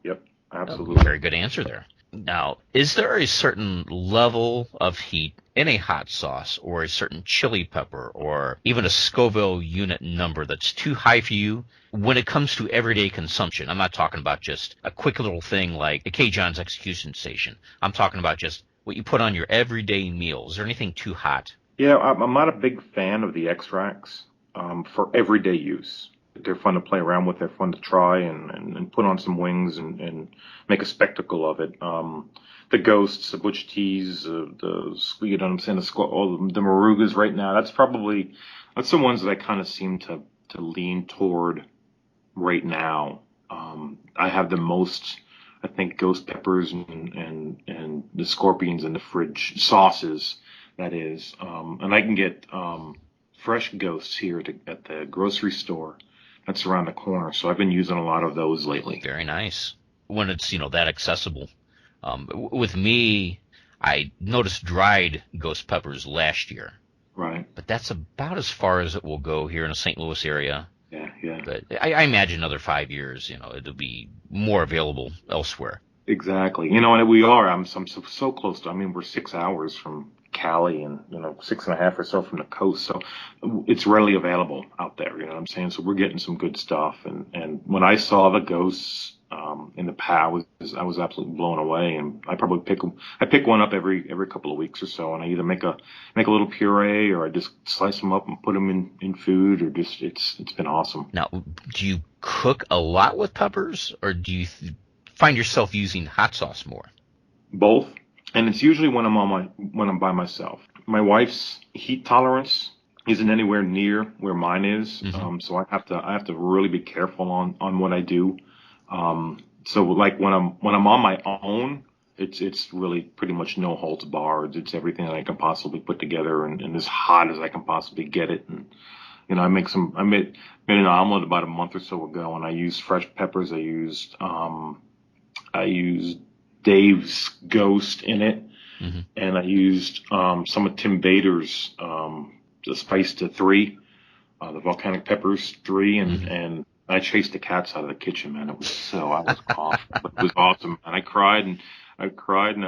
Yep, absolutely. Very good answer there. Now, is there a certain level of heat in a hot sauce or a certain chili pepper or even a Scoville unit number that's too high for you when it comes to everyday consumption? I'm not talking about just a quick little thing like a Cajun's execution station. I'm talking about just what you put on your everyday meal. Is there anything too hot? Yeah, I'm not a big fan of the extracts for everyday use. They're fun to play around with. They're fun to try and put on some wings and make a spectacle of it. The ghosts, the butch teas, you know what I'm saying, the marugas right now. That's the ones that I kind of seem to lean toward right now. I have the most, I think, ghost peppers and the scorpions in the fridge, sauces, that is. And I can get fresh ghosts here at the grocery store. That's around the corner. So I've been using a lot of those lately. Very nice. When it's, that accessible. With me, I noticed dried ghost peppers last year. Right. But that's about as far as it will go here in the St. Louis area. Yeah. But I imagine another 5 years, it'll be more available elsewhere. Exactly. And we are. I'm so close to. We're 6 hours from Cali and 6.5 or so from the coast, so it's readily available out there. You know what I'm saying? So we're getting some good stuff. And when I saw the ghosts in the past, I was absolutely blown away. And I probably pick one up every couple of weeks or so, and I either make a little puree or I just slice them up and put them in food, or just it's been awesome. Now, do you cook a lot with peppers, or do you find yourself using hot sauce more? Both. And it's usually when I'm by myself. My wife's heat tolerance isn't anywhere near where mine is, so I have to really be careful on what I do. So like when I'm on my own, it's really pretty much no holds barred. It's everything that I can possibly put together and as hot as I can possibly get it. And I made an omelet about a month or so ago, and I used fresh peppers. I used Dave's Ghost in it, and I used some of Tim Bader's the Spice to 3, the volcanic peppers 3, and I chased the cats out of the kitchen, man. I was coughing, but it was awesome, and I cried and I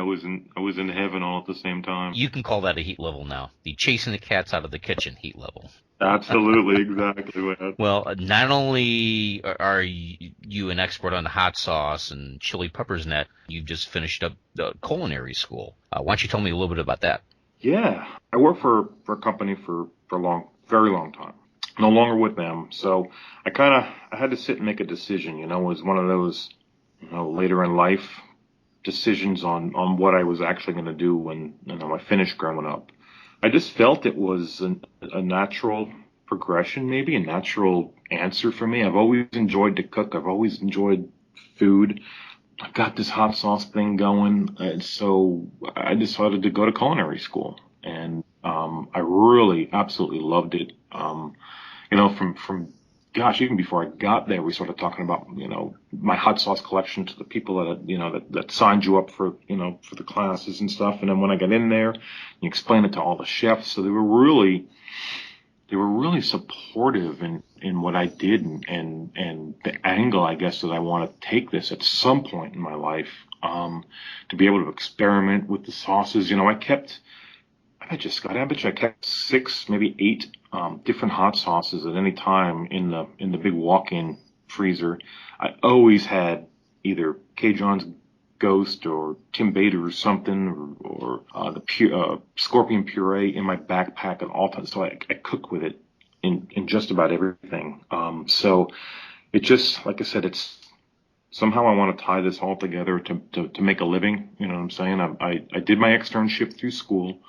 was in heaven all at the same time. You can call that a heat level now. The chasing the cats out of the kitchen heat level. Absolutely, exactly, man. Well, not only are you an expert on the hot sauce and chili peppers net, you've just finished up the culinary school. Why don't you tell me a little bit about that? Yeah, I worked for a company for a very long time. No longer with them, so I had to sit and make a decision. It was one of those later in life decisions on what I was actually going to do when I finished growing up. I just felt it was a natural progression, maybe a natural answer for me. I've always enjoyed to cook. I've always enjoyed food. I've got this hot sauce thing going, so I decided to go to culinary school, and I really absolutely loved it. From gosh, even before I got there, we started talking about my hot sauce collection to the people that signed you up for for the classes and stuff. And then when I got in there, you explained it to all the chefs, so they were really supportive in what I did and the angle, I guess, that I want to take this at some point in my life, to be able to experiment with the sauces. I bet you I kept 6, maybe 8 different hot sauces at any time in the big walk-in freezer. I always had either Cajun's Ghost or Tim Bader or something, or the scorpion puree in my backpack at all times. So I cook with it in just about everything. So it just, like I said, it's somehow I want to tie this all together to make a living. You know what I'm saying? I did my externship through school.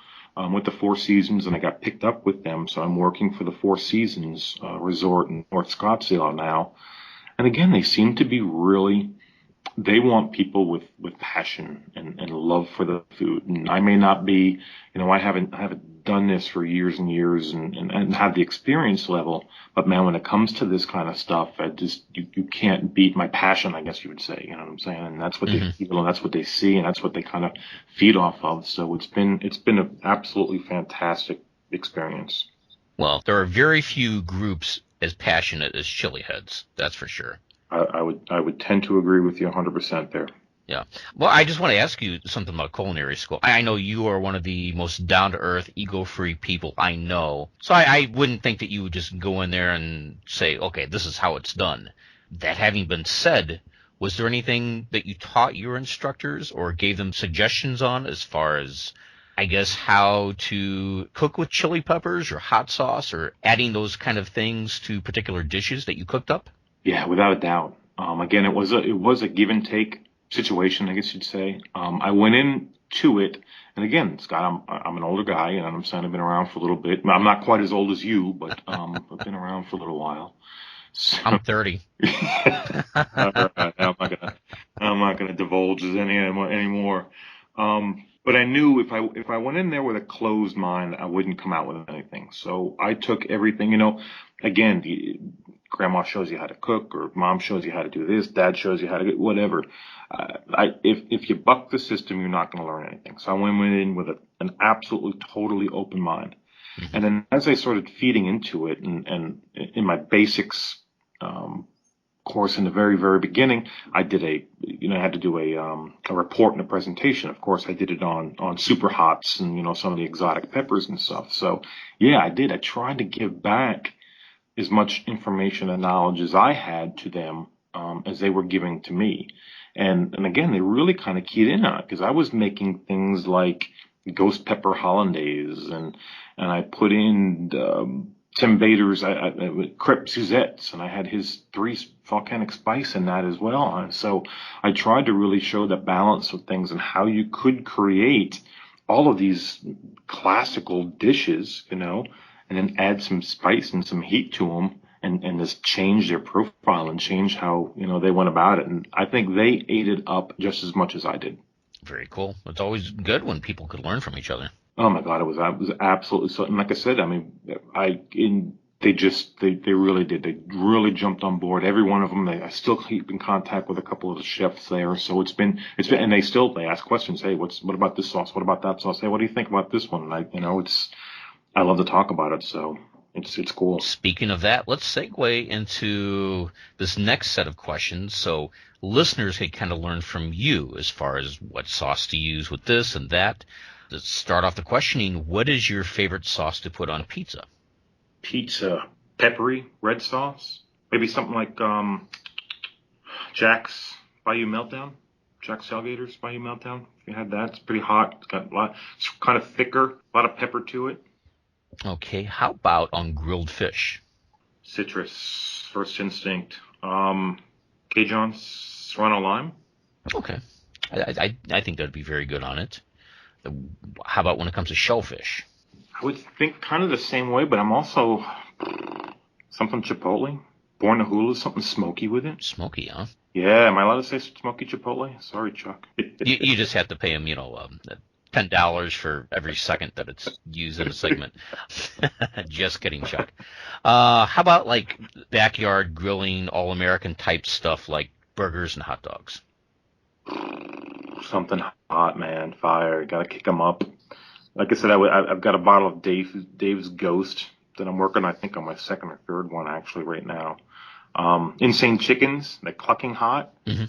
With the Four Seasons, and I got picked up with them, so I'm working for the Four Seasons resort in North Scottsdale now. And again, they seem to be they want people with passion and love for the food. And I may not be, I haven't done this for years and years and have the experience level, but man, when it comes to this kind of stuff, you can't beat my passion, I guess you would say. You know what I'm saying? And that's what they feel, and that's what they see, and that's what they kind of feed off of. So it's been an absolutely fantastic experience. Well, there are very few groups as passionate as Chile Heads, that's for sure. I would tend to agree with you 100% there. Yeah. Well, I just want to ask you something about culinary school. I know you are one of the most down-to-earth, ego-free people I know. So I wouldn't think that you would just go in there and say, okay, this is how it's done. That having been said, was there anything that you taught your instructors or gave them suggestions on as far as, I guess, how to cook with chili peppers or hot sauce or adding those kind of things to particular dishes that you cooked up? Yeah, without a doubt. Again, it was a give and take situation, I guess you'd say. I went into it, and again, Scott, I'm an older guy, and I'm saying I've been around for a little bit. I'm not quite as old as you, but I've been around for a little while. So, I'm 30. all right, I'm not gonna divulge anymore. But I knew if I went in there with a closed mind, I wouldn't come out with anything. So I took everything, again, grandma shows you how to cook, or mom shows you how to do this, dad shows you how to do whatever. If you buck the system, you're not going to learn anything. So I went in with an absolutely totally open mind. Mm-hmm. And then as I started feeding into it, and in my basics course in the very, very beginning, I did I had to do a report and a presentation. Of course, I did it on super hots and, some of the exotic peppers and stuff. So yeah, I did. I tried to give back as much information and knowledge as I had to them, as they were giving to me. And again, they really kind of keyed in on it, because I was making things like ghost pepper hollandaise, and I put in Tim Bader's crepe Suzettes, and I had his 3 volcanic spice in that as well. And so I tried to really show the balance of things and how you could create all of these classical dishes, and then add some spice and some heat to them, and just change their profile and change how, they went about it. And I think they ate it up just as much as I did. Very cool. It's always good when people could learn from each other. Oh my God, it was absolutely so. And like I said, I mean, they really did. They really jumped on board. Every one of them. I still keep in contact with a couple of the chefs there. So it's been, and they ask questions. Hey, what about this sauce? What about that sauce? Hey, what do you think about this one? And I love to talk about it. So it's cool. Speaking of that, let's segue into this next set of questions. So listeners can kind of learn from you as far as what sauce to use with this and that. Let's start off the questioning. What is your favorite sauce to put on pizza? Pizza, peppery, red sauce. Maybe something like Jack's Bayou Meltdown. Jack's Alligator's Bayou Meltdown. If you had that, it's pretty hot. It's got it's kind of thicker, a lot of pepper to it. Okay, how about on grilled fish? Citrus, First Instinct, Cajun, Serrano lime. Okay, I think that would be very good on it. How about when it comes to shellfish? I would think kind of the same way, but I'm also something chipotle. Born to hula, something smoky with it. Smoky, huh? Yeah, am I allowed to say smoky chipotle? Sorry, Chuck. you just have to pay him, $10 for every second that it's used in a segment. Just kidding, Chuck. How about like backyard grilling, all-American type stuff like burgers and hot dogs? Something hot, man. Fire. Got to kick them up. Like I said, I've got a bottle of Dave's Ghost that I'm working, I think, on my second or third one actually right now. Insane Chickens, like clucking hot. Mm-hmm.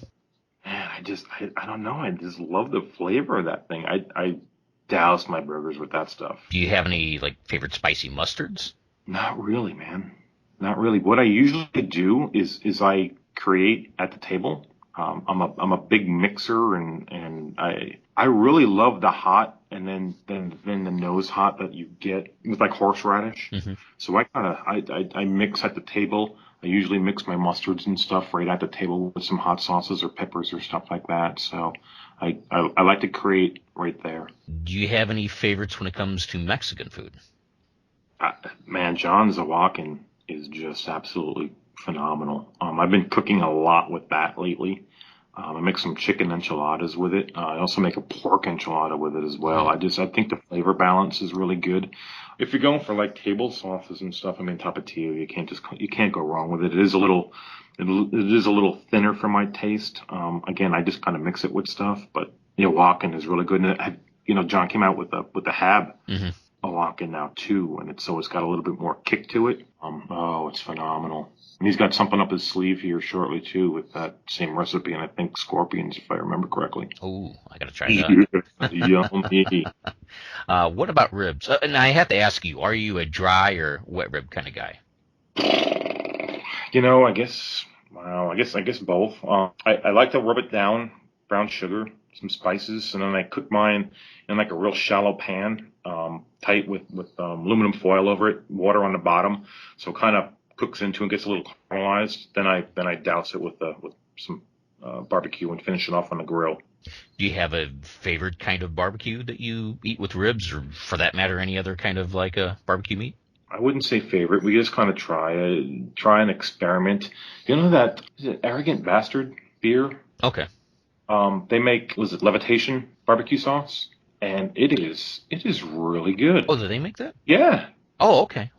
Man, I don't know. I just love the flavor of that thing. I douse my burgers with that stuff. Do you have any favorite spicy mustards? Not really, man. Not really. What I usually do is I create at the table. I'm a big mixer, and I really love the hot and then the nose hot that you get with like horseradish. Mm-hmm. So I mix at the table. I usually mix my mustards and stuff right at the table with some hot sauces or peppers or stuff like that. So I like to create right there. Do you have any favorites when it comes to Mexican food? Man, John Zawakin is just absolutely phenomenal. I've been cooking a lot with that lately. I make some chicken enchiladas with it. I also make a pork enchilada with it as well. I think the flavor balance is really good. If you're going for like table sauces and stuff, Tapatio, you can't go wrong with it. It is a little thinner for my taste. Again, I just kind of mix it with stuff, but Walkin is really good. And John came out with the Hab Walkin now too, and it's got a little bit more kick to it. It's phenomenal. And he's got something up his sleeve here shortly too with that same recipe, and I think scorpions, if I remember correctly. Oh, I got to try that. Yummy. What about ribs? And I have to ask you, are you a dry or wet rib kind of guy? You know, I guess both. I like to rub it down, brown sugar, some spices, and then I cook mine in like a real shallow pan, tight with aluminum foil over it, water on the bottom, so it kind of cooks into and gets a little caramelized. Then I douse it with some barbecue and finish it off on the grill. Do you have a favorite kind of barbecue that you eat with ribs, or for that matter, any other kind of like a barbecue meat? I wouldn't say favorite. We just kind of try and experiment. You know that is it Arrogant Bastard beer? Okay. They make, was it Levitation barbecue sauce? And it is really good. Oh, do they make that? Yeah. Oh, okay.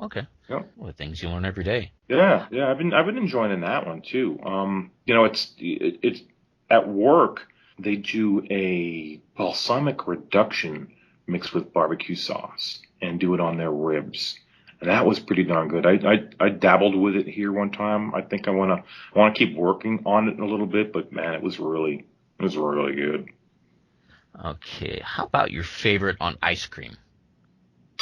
Yep. Well, the things you learn every day. Yeah. I've been enjoying that one too. You know, it's at work they do a balsamic reduction mixed with barbecue sauce and do it on their ribs. And that was pretty darn good. I dabbled with it here one time. I think I want to keep working on it a little bit, but man, it was really good. Okay. How about your favorite on ice cream?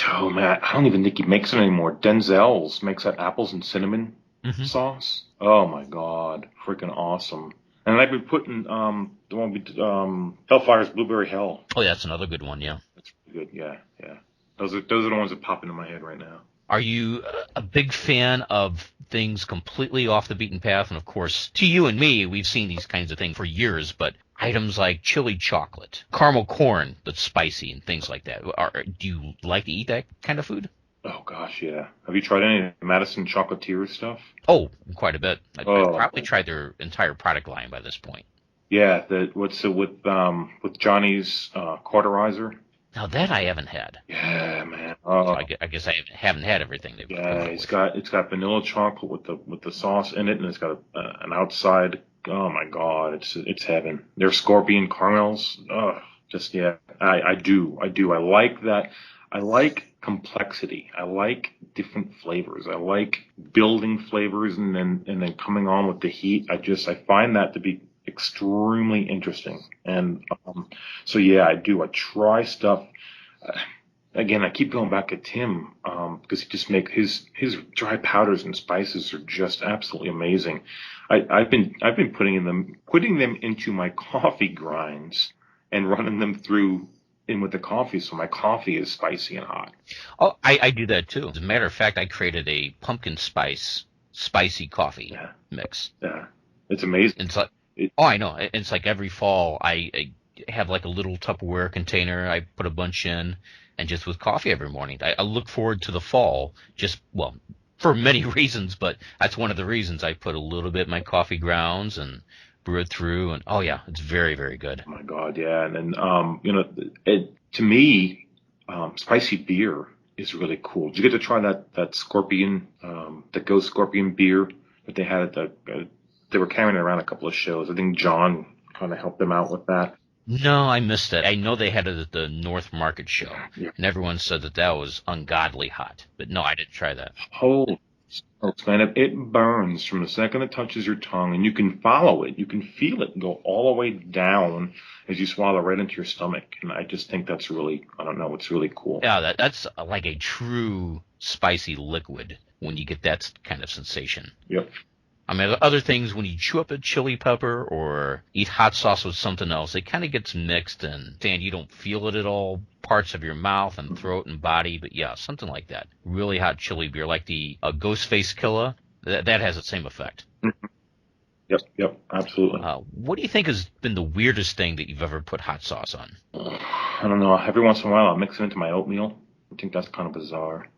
Oh man, I don't even think he makes it anymore. Denzel's makes that apples and cinnamon sauce. Oh my god, freaking awesome! And I've been putting the one we Hellfire's Blueberry Hell. Oh, yeah, that's another good one. Yeah, that's pretty good. Yeah. Those are the ones that pop into my head right now. Are you a big fan of things completely off the beaten path? And of course, to you and me, we've seen these kinds of things for years, but items like chili chocolate, caramel corn that's spicy, and things like that. Do you like to eat that kind of food? Oh, gosh, yeah. Have you tried any Madison Chocolatier stuff? Oh, quite a bit. I've probably tried their entire product line by this point. Yeah, with Johnny's cauterizer. Now that I haven't had. Yeah, man. So I guess I haven't had everything they've come up with. It's got vanilla chocolate with the sauce in it, and it's got an outside. Oh my God, it's heaven. Their scorpion caramels. Just yeah. I do. I like that. I like complexity. I like different flavors. I like building flavors and then coming on with the heat. I find that to be extremely interesting. And so yeah, I do. I try stuff. Again, I keep going back to Tim because he just make his dry powders and spices are just absolutely amazing. I've been putting them into my coffee grinds and running them in with the coffee, so my coffee is spicy and hot. Oh, I do that too. As a matter of fact, I created a pumpkin spice spicy coffee mix. Yeah, it's amazing. It's like, I know. It's like every fall I have like a little Tupperware container. I put a bunch in, and just with coffee every morning. I look forward to the fall, for many reasons, but that's one of the reasons. I put a little bit in my coffee grounds and brew it through, and it's very, very good. Oh my God, yeah. And then to me, spicy beer is really cool. Did you get to try that scorpion, the Ghost Scorpion beer that they had they were carrying it around a couple of shows. I think John kind of helped them out with that. No, I missed it. I know they had it at the North Market show, and everyone said that was ungodly hot. But no, I didn't try that. Holy smokes, man. It burns from the second it touches your tongue, and you can follow it. You can feel it go all the way down as you swallow right into your stomach. And I just think that's really, I don't know, it's really cool. Yeah, that's like a true spicy liquid when you get that kind of sensation. Yep. I mean, other things, when you chew up a chili pepper or eat hot sauce with something else, it kind of gets mixed and you don't feel it at all parts of your mouth and throat and body. But yeah, something like that. Really hot chili beer, like the Ghostface Killer, that has the same effect. Mm-hmm. Yep, absolutely. What do you think has been the weirdest thing that you've ever put hot sauce on? I don't know. Every once in a while, I'll mix it into my oatmeal. I think that's kind of bizarre.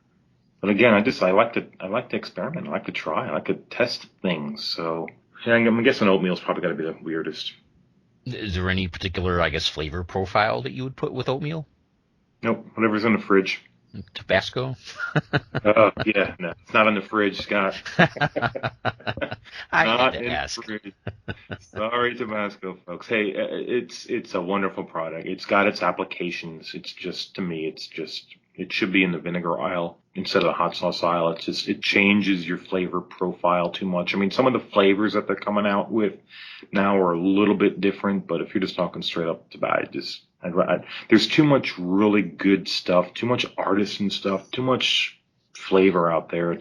But again, I like to experiment. I like to try. I like to test things. So yeah, I'm guessing oatmeal's probably got to be the weirdest. Is there any particular, flavor profile that you would put with oatmeal? Nope. Whatever's in the fridge. Tabasco? Yeah, no, it's not in the fridge, Scott. Not in the fridge. Sorry, Tabasco, folks. Hey, it's a wonderful product. It's got its applications. It's just, to me, it should be in the vinegar aisle. instead of the hot sauce aisle. It changes your flavor profile too much. I mean, some of the flavors that they're coming out with now are a little bit different, but if you're just talking straight up to buy, there's too much really good stuff, too much artisan stuff, too much flavor out there.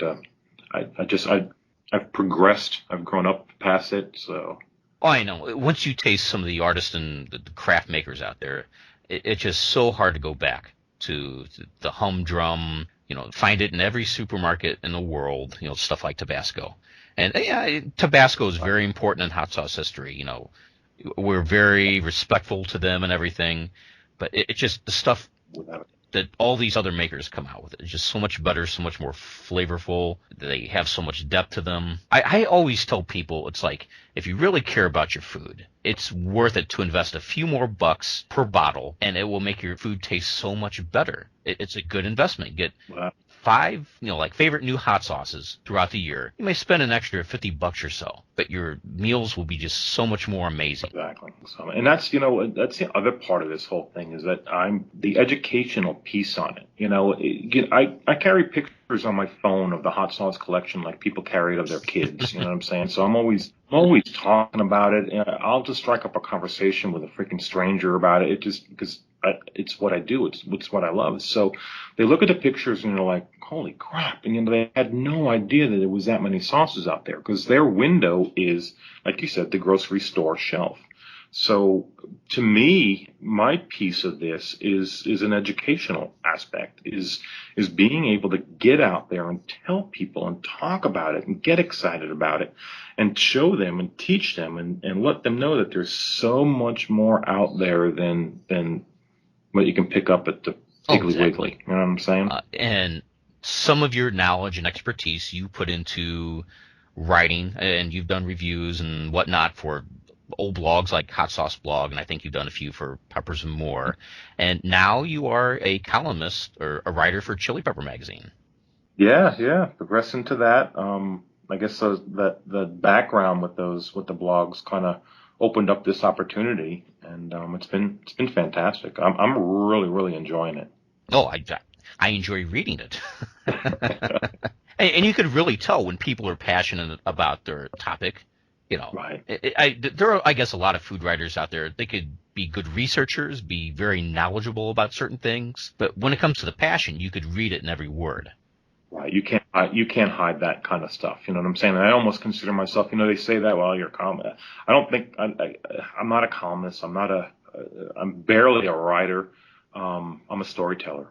I've progressed. I've grown up past it. So. Oh, I know. Once you taste some of the artisan, the craft makers out there, it's just so hard to go back to the humdrum. Find it in every supermarket in the world. Stuff like Tabasco, and yeah, Tabasco is very important in hot sauce history. We're very respectful to them and everything, but it's just the stuff that all these other makers come out with. It's just so much better, so much more flavorful. They have so much depth to them. I always tell people, it's like, if you really care about your food, it's worth it to invest a few more bucks per bottle, and it will make your food taste so much better. It's a good investment. Get 5, like favorite new hot sauces throughout the year. You may spend an extra $50 or so, but your meals will be just so much more amazing. Exactly. So, and that's the other part of this whole thing, is that I'm the educational piece on it. I carry pictures on my phone of the hot sauce collection like people carry it of their kids. You know what I'm saying? So I'm always talking about it. And I'll just strike up a conversation with a freaking stranger about it. It just because it's what I do. It's what I love. So they look at the pictures and they're like, holy crap. And they had no idea that there was that many sauces out there, because their window is, like you said, the grocery store shelf. So to me, my piece of this is an educational aspect, is being able to get out there and tell people and talk about it and get excited about it and show them and teach them and let them know that there's so much more out there than what you can pick up at the Piggly Wiggly. You know what I'm saying? And some of your knowledge and expertise you put into writing, and you've done reviews and whatnot for old blogs like Hot Sauce Blog, and I think you've done a few for Peppers and More. And now you are a columnist or a writer for Chile Pepper Magazine. Yeah, progressing to that. I guess the background with the blogs kind of opened up this opportunity, and it's been fantastic. I'm really, really enjoying it. Oh, I enjoy reading it. And you could really tell when people are passionate about their topic. Right. There are, I guess, a lot of food writers out there. They could be good researchers, be very knowledgeable about certain things, but when it comes to the passion, you could read it in every word. Right. You can't hide that kind of stuff. You know what I'm saying? And I almost consider myself, they say that, well, you're a columnist. I don't think I'm not a columnist. I'm barely a writer. I'm a storyteller.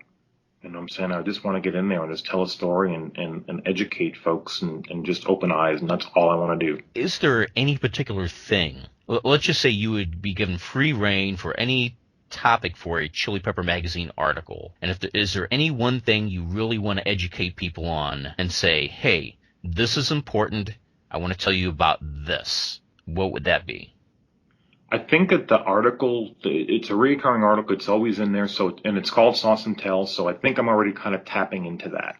You know what I'm saying? I just want to get in there and just tell a story and educate folks and just open eyes, and that's all I want to do. Is there any particular thing? Let's just say you would be given free reign for any topic for a Chile Pepper Magazine article, and is there any one thing you really want to educate people on and say, hey, this is important, I want to tell you about this? What would that be? I think that the article, it's a recurring article. It's always in there. And it's called Sauce and Tell. So I think I'm already kind of tapping into that.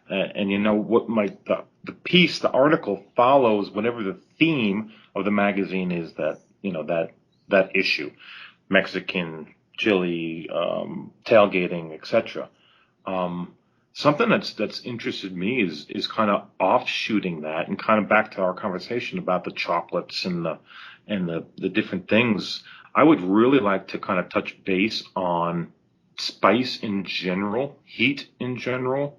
The article follows whatever the theme of the magazine is that issue, Mexican, Chile, tailgating, etc. Something that's interested me is kind of offshooting that, and kind of back to our conversation about the chocolates and the different things. I would really like to kind of touch base on spice in general, heat in general,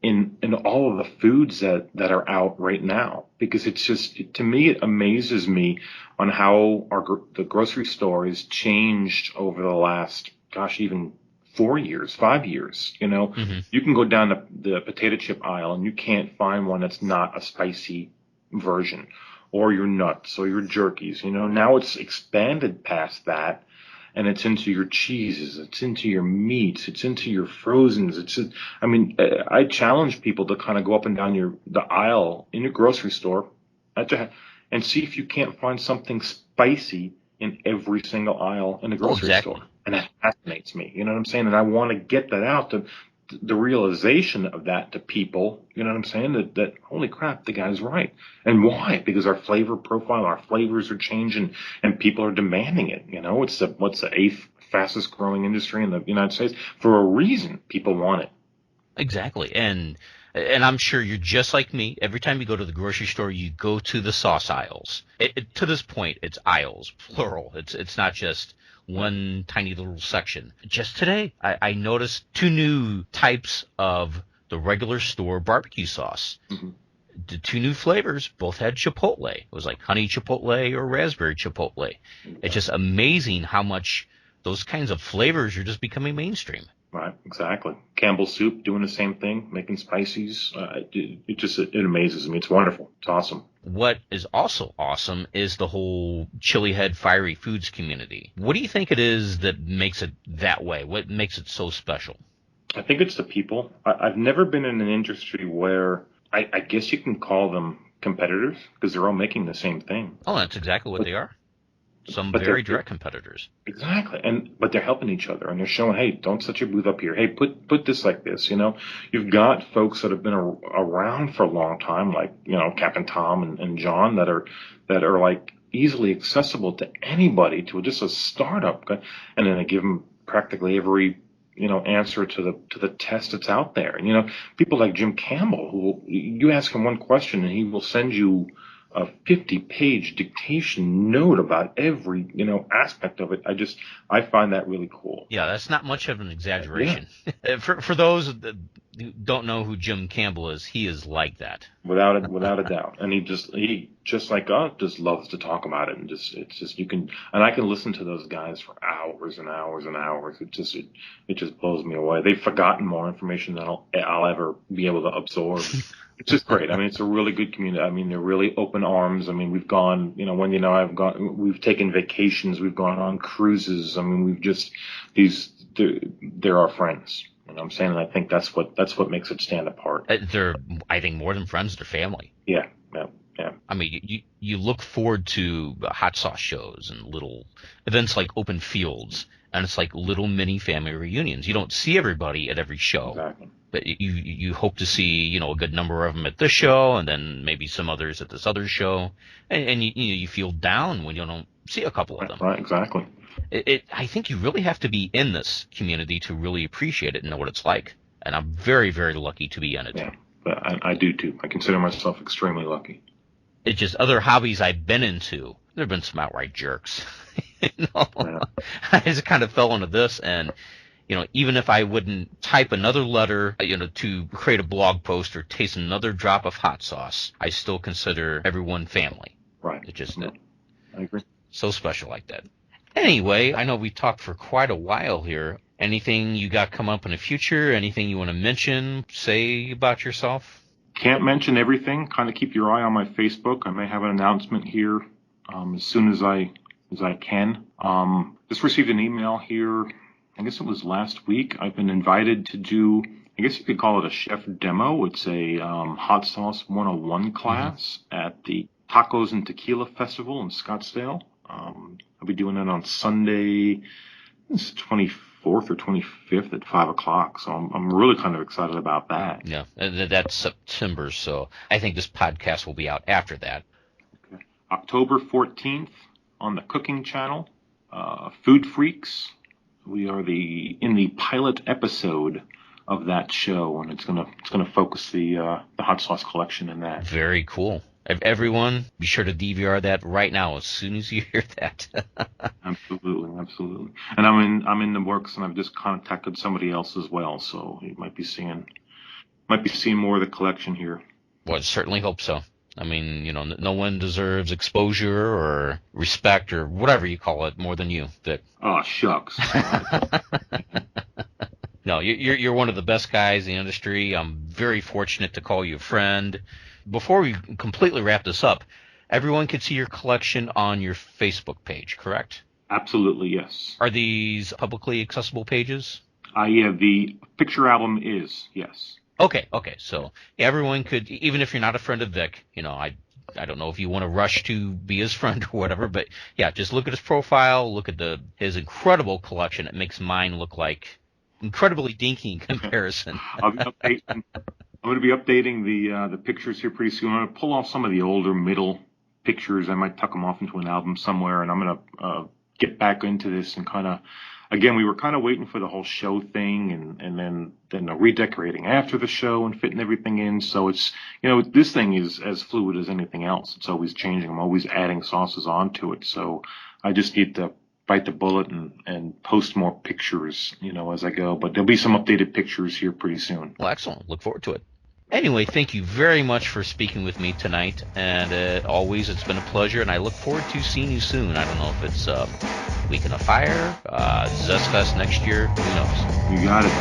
in all of the foods that are out right now, because to me, it amazes me on how the grocery store has changed over the last, even 4 years, 5 years. Mm-hmm. You can go down the potato chip aisle and you can't find one that's not a spicy version, or your nuts or your jerkies. Now it's expanded past that, and it's into your cheeses, it's into your meats, it's into your frozens. I challenge people to kind of go up and down the aisle in your grocery store and see if you can't find something spicy in every single aisle in the grocery store. And that fascinates me. You know what I'm saying? And I want to get that out to the realization of that to people. You know what I'm saying? That holy crap, the guy's right. And why? Because our flavor profile, our flavors are changing, and people are demanding it. It's what's the 8th fastest growing industry in the United States? For a reason, people want it. Exactly. And And I'm sure you're just like me. Every time you go to the grocery store, you go to the sauce aisles. To this point, it's aisles, plural. It's not just one tiny little section. Just today, I noticed 2 new types of the regular store barbecue sauce. Mm-hmm. The 2 new flavors both had chipotle. It was like honey chipotle or raspberry chipotle. It's just amazing how much those kinds of flavors are just becoming mainstream. Right, exactly. Campbell's Soup doing the same thing, making spices. It amazes me. It's wonderful. It's awesome. What is also awesome is the whole Chile Head Fiery Foods community. What do you think it is that makes it that way? What makes it so special? I think it's the people. I've never been in an industry where I guess you can call them competitors because they're all making the same thing. Oh, that's exactly what they are. Some But very they're- direct competitors. Exactly. But they're helping each other and they're showing, hey, don't set your booth up here. Hey, put this like this. You've got folks that have been around for a long time, like, Captain Tom and John that are like easily accessible to anybody, to just a startup. And then they give them practically every, answer to the test that's out there. And, people like Jim Campbell, who you ask him one question and he will send you a 50-page dictation note about every, aspect of it. I find that really cool. Yeah, that's not much of an exaggeration. Yeah. For those that don't know who Jim Campbell is, he is like that. Without a doubt. And he just like us, just loves to talk about it. And I can listen to those guys for hours and hours and hours. It just blows me away. They've forgotten more information than I'll ever be able to absorb. It's just great. I mean, it's a really good community. I mean, they're really open arms. I mean, we've gone, Wendy and I we've taken vacations. We've gone on cruises. I mean, they're our friends. You know what I'm saying? And I think that's what makes it stand apart. They're, I think, more than friends, they're family. Yeah. I mean, you look forward to hot sauce shows and little events like open fields, and it's like little mini family reunions. You don't see everybody at every show. Exactly. But you hope to see, a good number of them at this show, and then maybe some others at this other show, and you feel down when you don't see a couple of them. Right, exactly. I think you really have to be in this community to really appreciate it and know what it's like. And I'm very, very lucky to be in it. Yeah, but I do too. I consider myself extremely lucky. It's just other hobbies I've been into. There have been some outright jerks. Yeah. I just kind of fell into this, and even if I wouldn't type another letter, to create a blog post or taste another drop of hot sauce, I still consider everyone family. Right. It's just I agree. so special like that. Anyway, I know we talked for quite a while here. Anything you got come up in the future? Anything you want to mention, say about yourself? Can't mention everything. Kind of keep your eye on my Facebook. I may have an announcement here as soon as I can. Just received an email here. I guess it was last week. I've been invited to do, I guess you could call it a chef demo. It's a hot sauce 101 class at the Tacos and Tequila Festival in Scottsdale. I'll be doing it on Sunday, it's 24th or 25th at 5 o'clock. So I'm really kind of excited about that. Yeah, that's September. So I think this podcast will be out after that. Okay. October 14th on the Cooking Channel, Food Freaks. We are in the pilot episode of that show, and it's gonna focus the hot sauce collection in that. Very cool. Everyone, be sure to DVR that right now as soon as you hear that. Absolutely. And I'm in the works, and I've just contacted somebody else as well, so you might be seeing more of the collection here. Well, I certainly hope so. I mean, no one deserves exposure or respect or whatever you call it more than you, Vic. Oh, shucks. No, you're one of the best guys in the industry. I'm very fortunate to call you a friend. Before we completely wrap this up, everyone can see your collection on your Facebook page, correct? Absolutely, yes. Are these publicly accessible pages? Yeah, the picture album is, yes. Okay. So everyone could, even if you're not a friend of Vic, I don't know if you want to rush to be his friend or whatever, but yeah, just look at his profile, look at his incredible collection. It makes mine look like incredibly dinky in comparison. I'm going to be updating the pictures here pretty soon. I'm going to pull off some of the older middle pictures. I might tuck them off into an album somewhere, and I'm going to get back into this and kind of, again, we were kind of waiting for the whole show thing and then the redecorating after the show and fitting everything in. So it's, this thing is as fluid as anything else. It's always changing. I'm always adding sauces onto it. So I just need to bite the bullet and post more pictures, as I go. But there'll be some updated pictures here pretty soon. Well, excellent. Look forward to it. Anyway, thank you very much for speaking with me tonight. And always, it's been a pleasure. And I look forward to seeing you soon. I don't know if it's Weekend of Fire, Zest Fest next year. Who knows? You got it.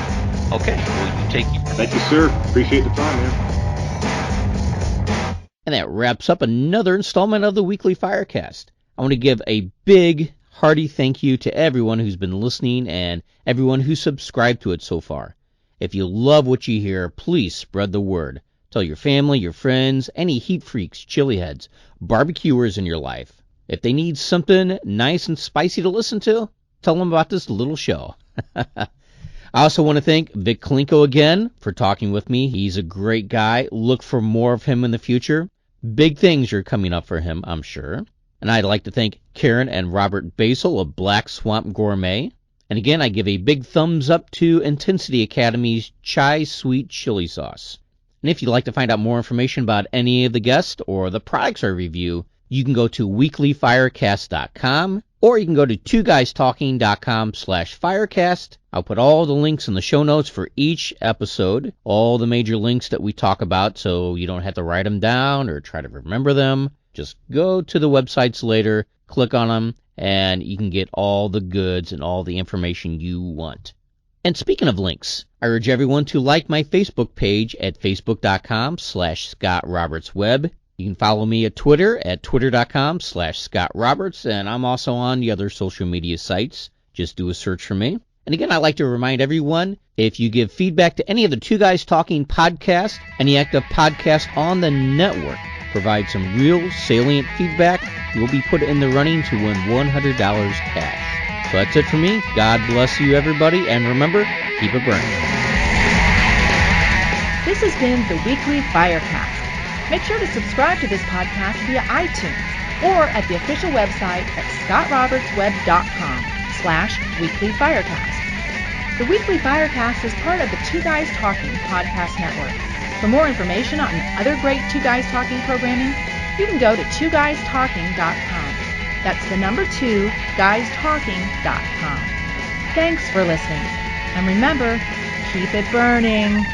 Okay. Well, you take care. Thank you, sir. Appreciate the time, man. And that wraps up another installment of the Weekly Firecast. I want to give a big, hearty thank you to everyone who's been listening and everyone who's subscribed to it so far. If you love what you hear, please spread the word. Tell your family, your friends, any heat freaks, chili heads, barbecuers in your life. If they need something nice and spicy to listen to, tell them about this little show. I also want to thank Vic Clinco again for talking with me. He's a great guy. Look for more of him in the future. Big things are coming up for him, I'm sure. And I'd like to thank Karen and Robert Basel of Black Swamp Gourmet. And again, I give a big thumbs up to Intensity Academy's Chai Sweet Chili Sauce. And if you'd like to find out more information about any of the guests or the products I review, you can go to weeklyfirecast.com or you can go to twoguystalking.com/firecast. I'll put all the links in the show notes for each episode, all the major links that we talk about, so you don't have to write them down or try to remember them. Just go to the websites later, click on them, and you can get all the goods and all the information you want. And speaking of links, I urge everyone to like my Facebook page at facebook.com/ScottRobertsWeb. You can follow me at Twitter at twitter.com/ScottRoberts, and I'm also on the other social media sites. Just do a search for me. And again, I'd like to remind everyone, if you give feedback to any of the Two Guys Talking podcast, any active podcast on the network, provide some real salient feedback, you'll be put in the running to win $100 cash. So that's it for me. God bless you, everybody, and remember, keep it burning. This has been the Weekly Firecast. Make sure to subscribe to this podcast via iTunes or at the official website at scottrobertsweb.com/weeklyfirecast. The Weekly Firecast is part of the Two Guys Talking podcast network. For more information on other great Two Guys Talking programming, you can go to twoguystalking.com. That's the number 2, guystalking.com. Thanks for listening. And remember, keep it burning.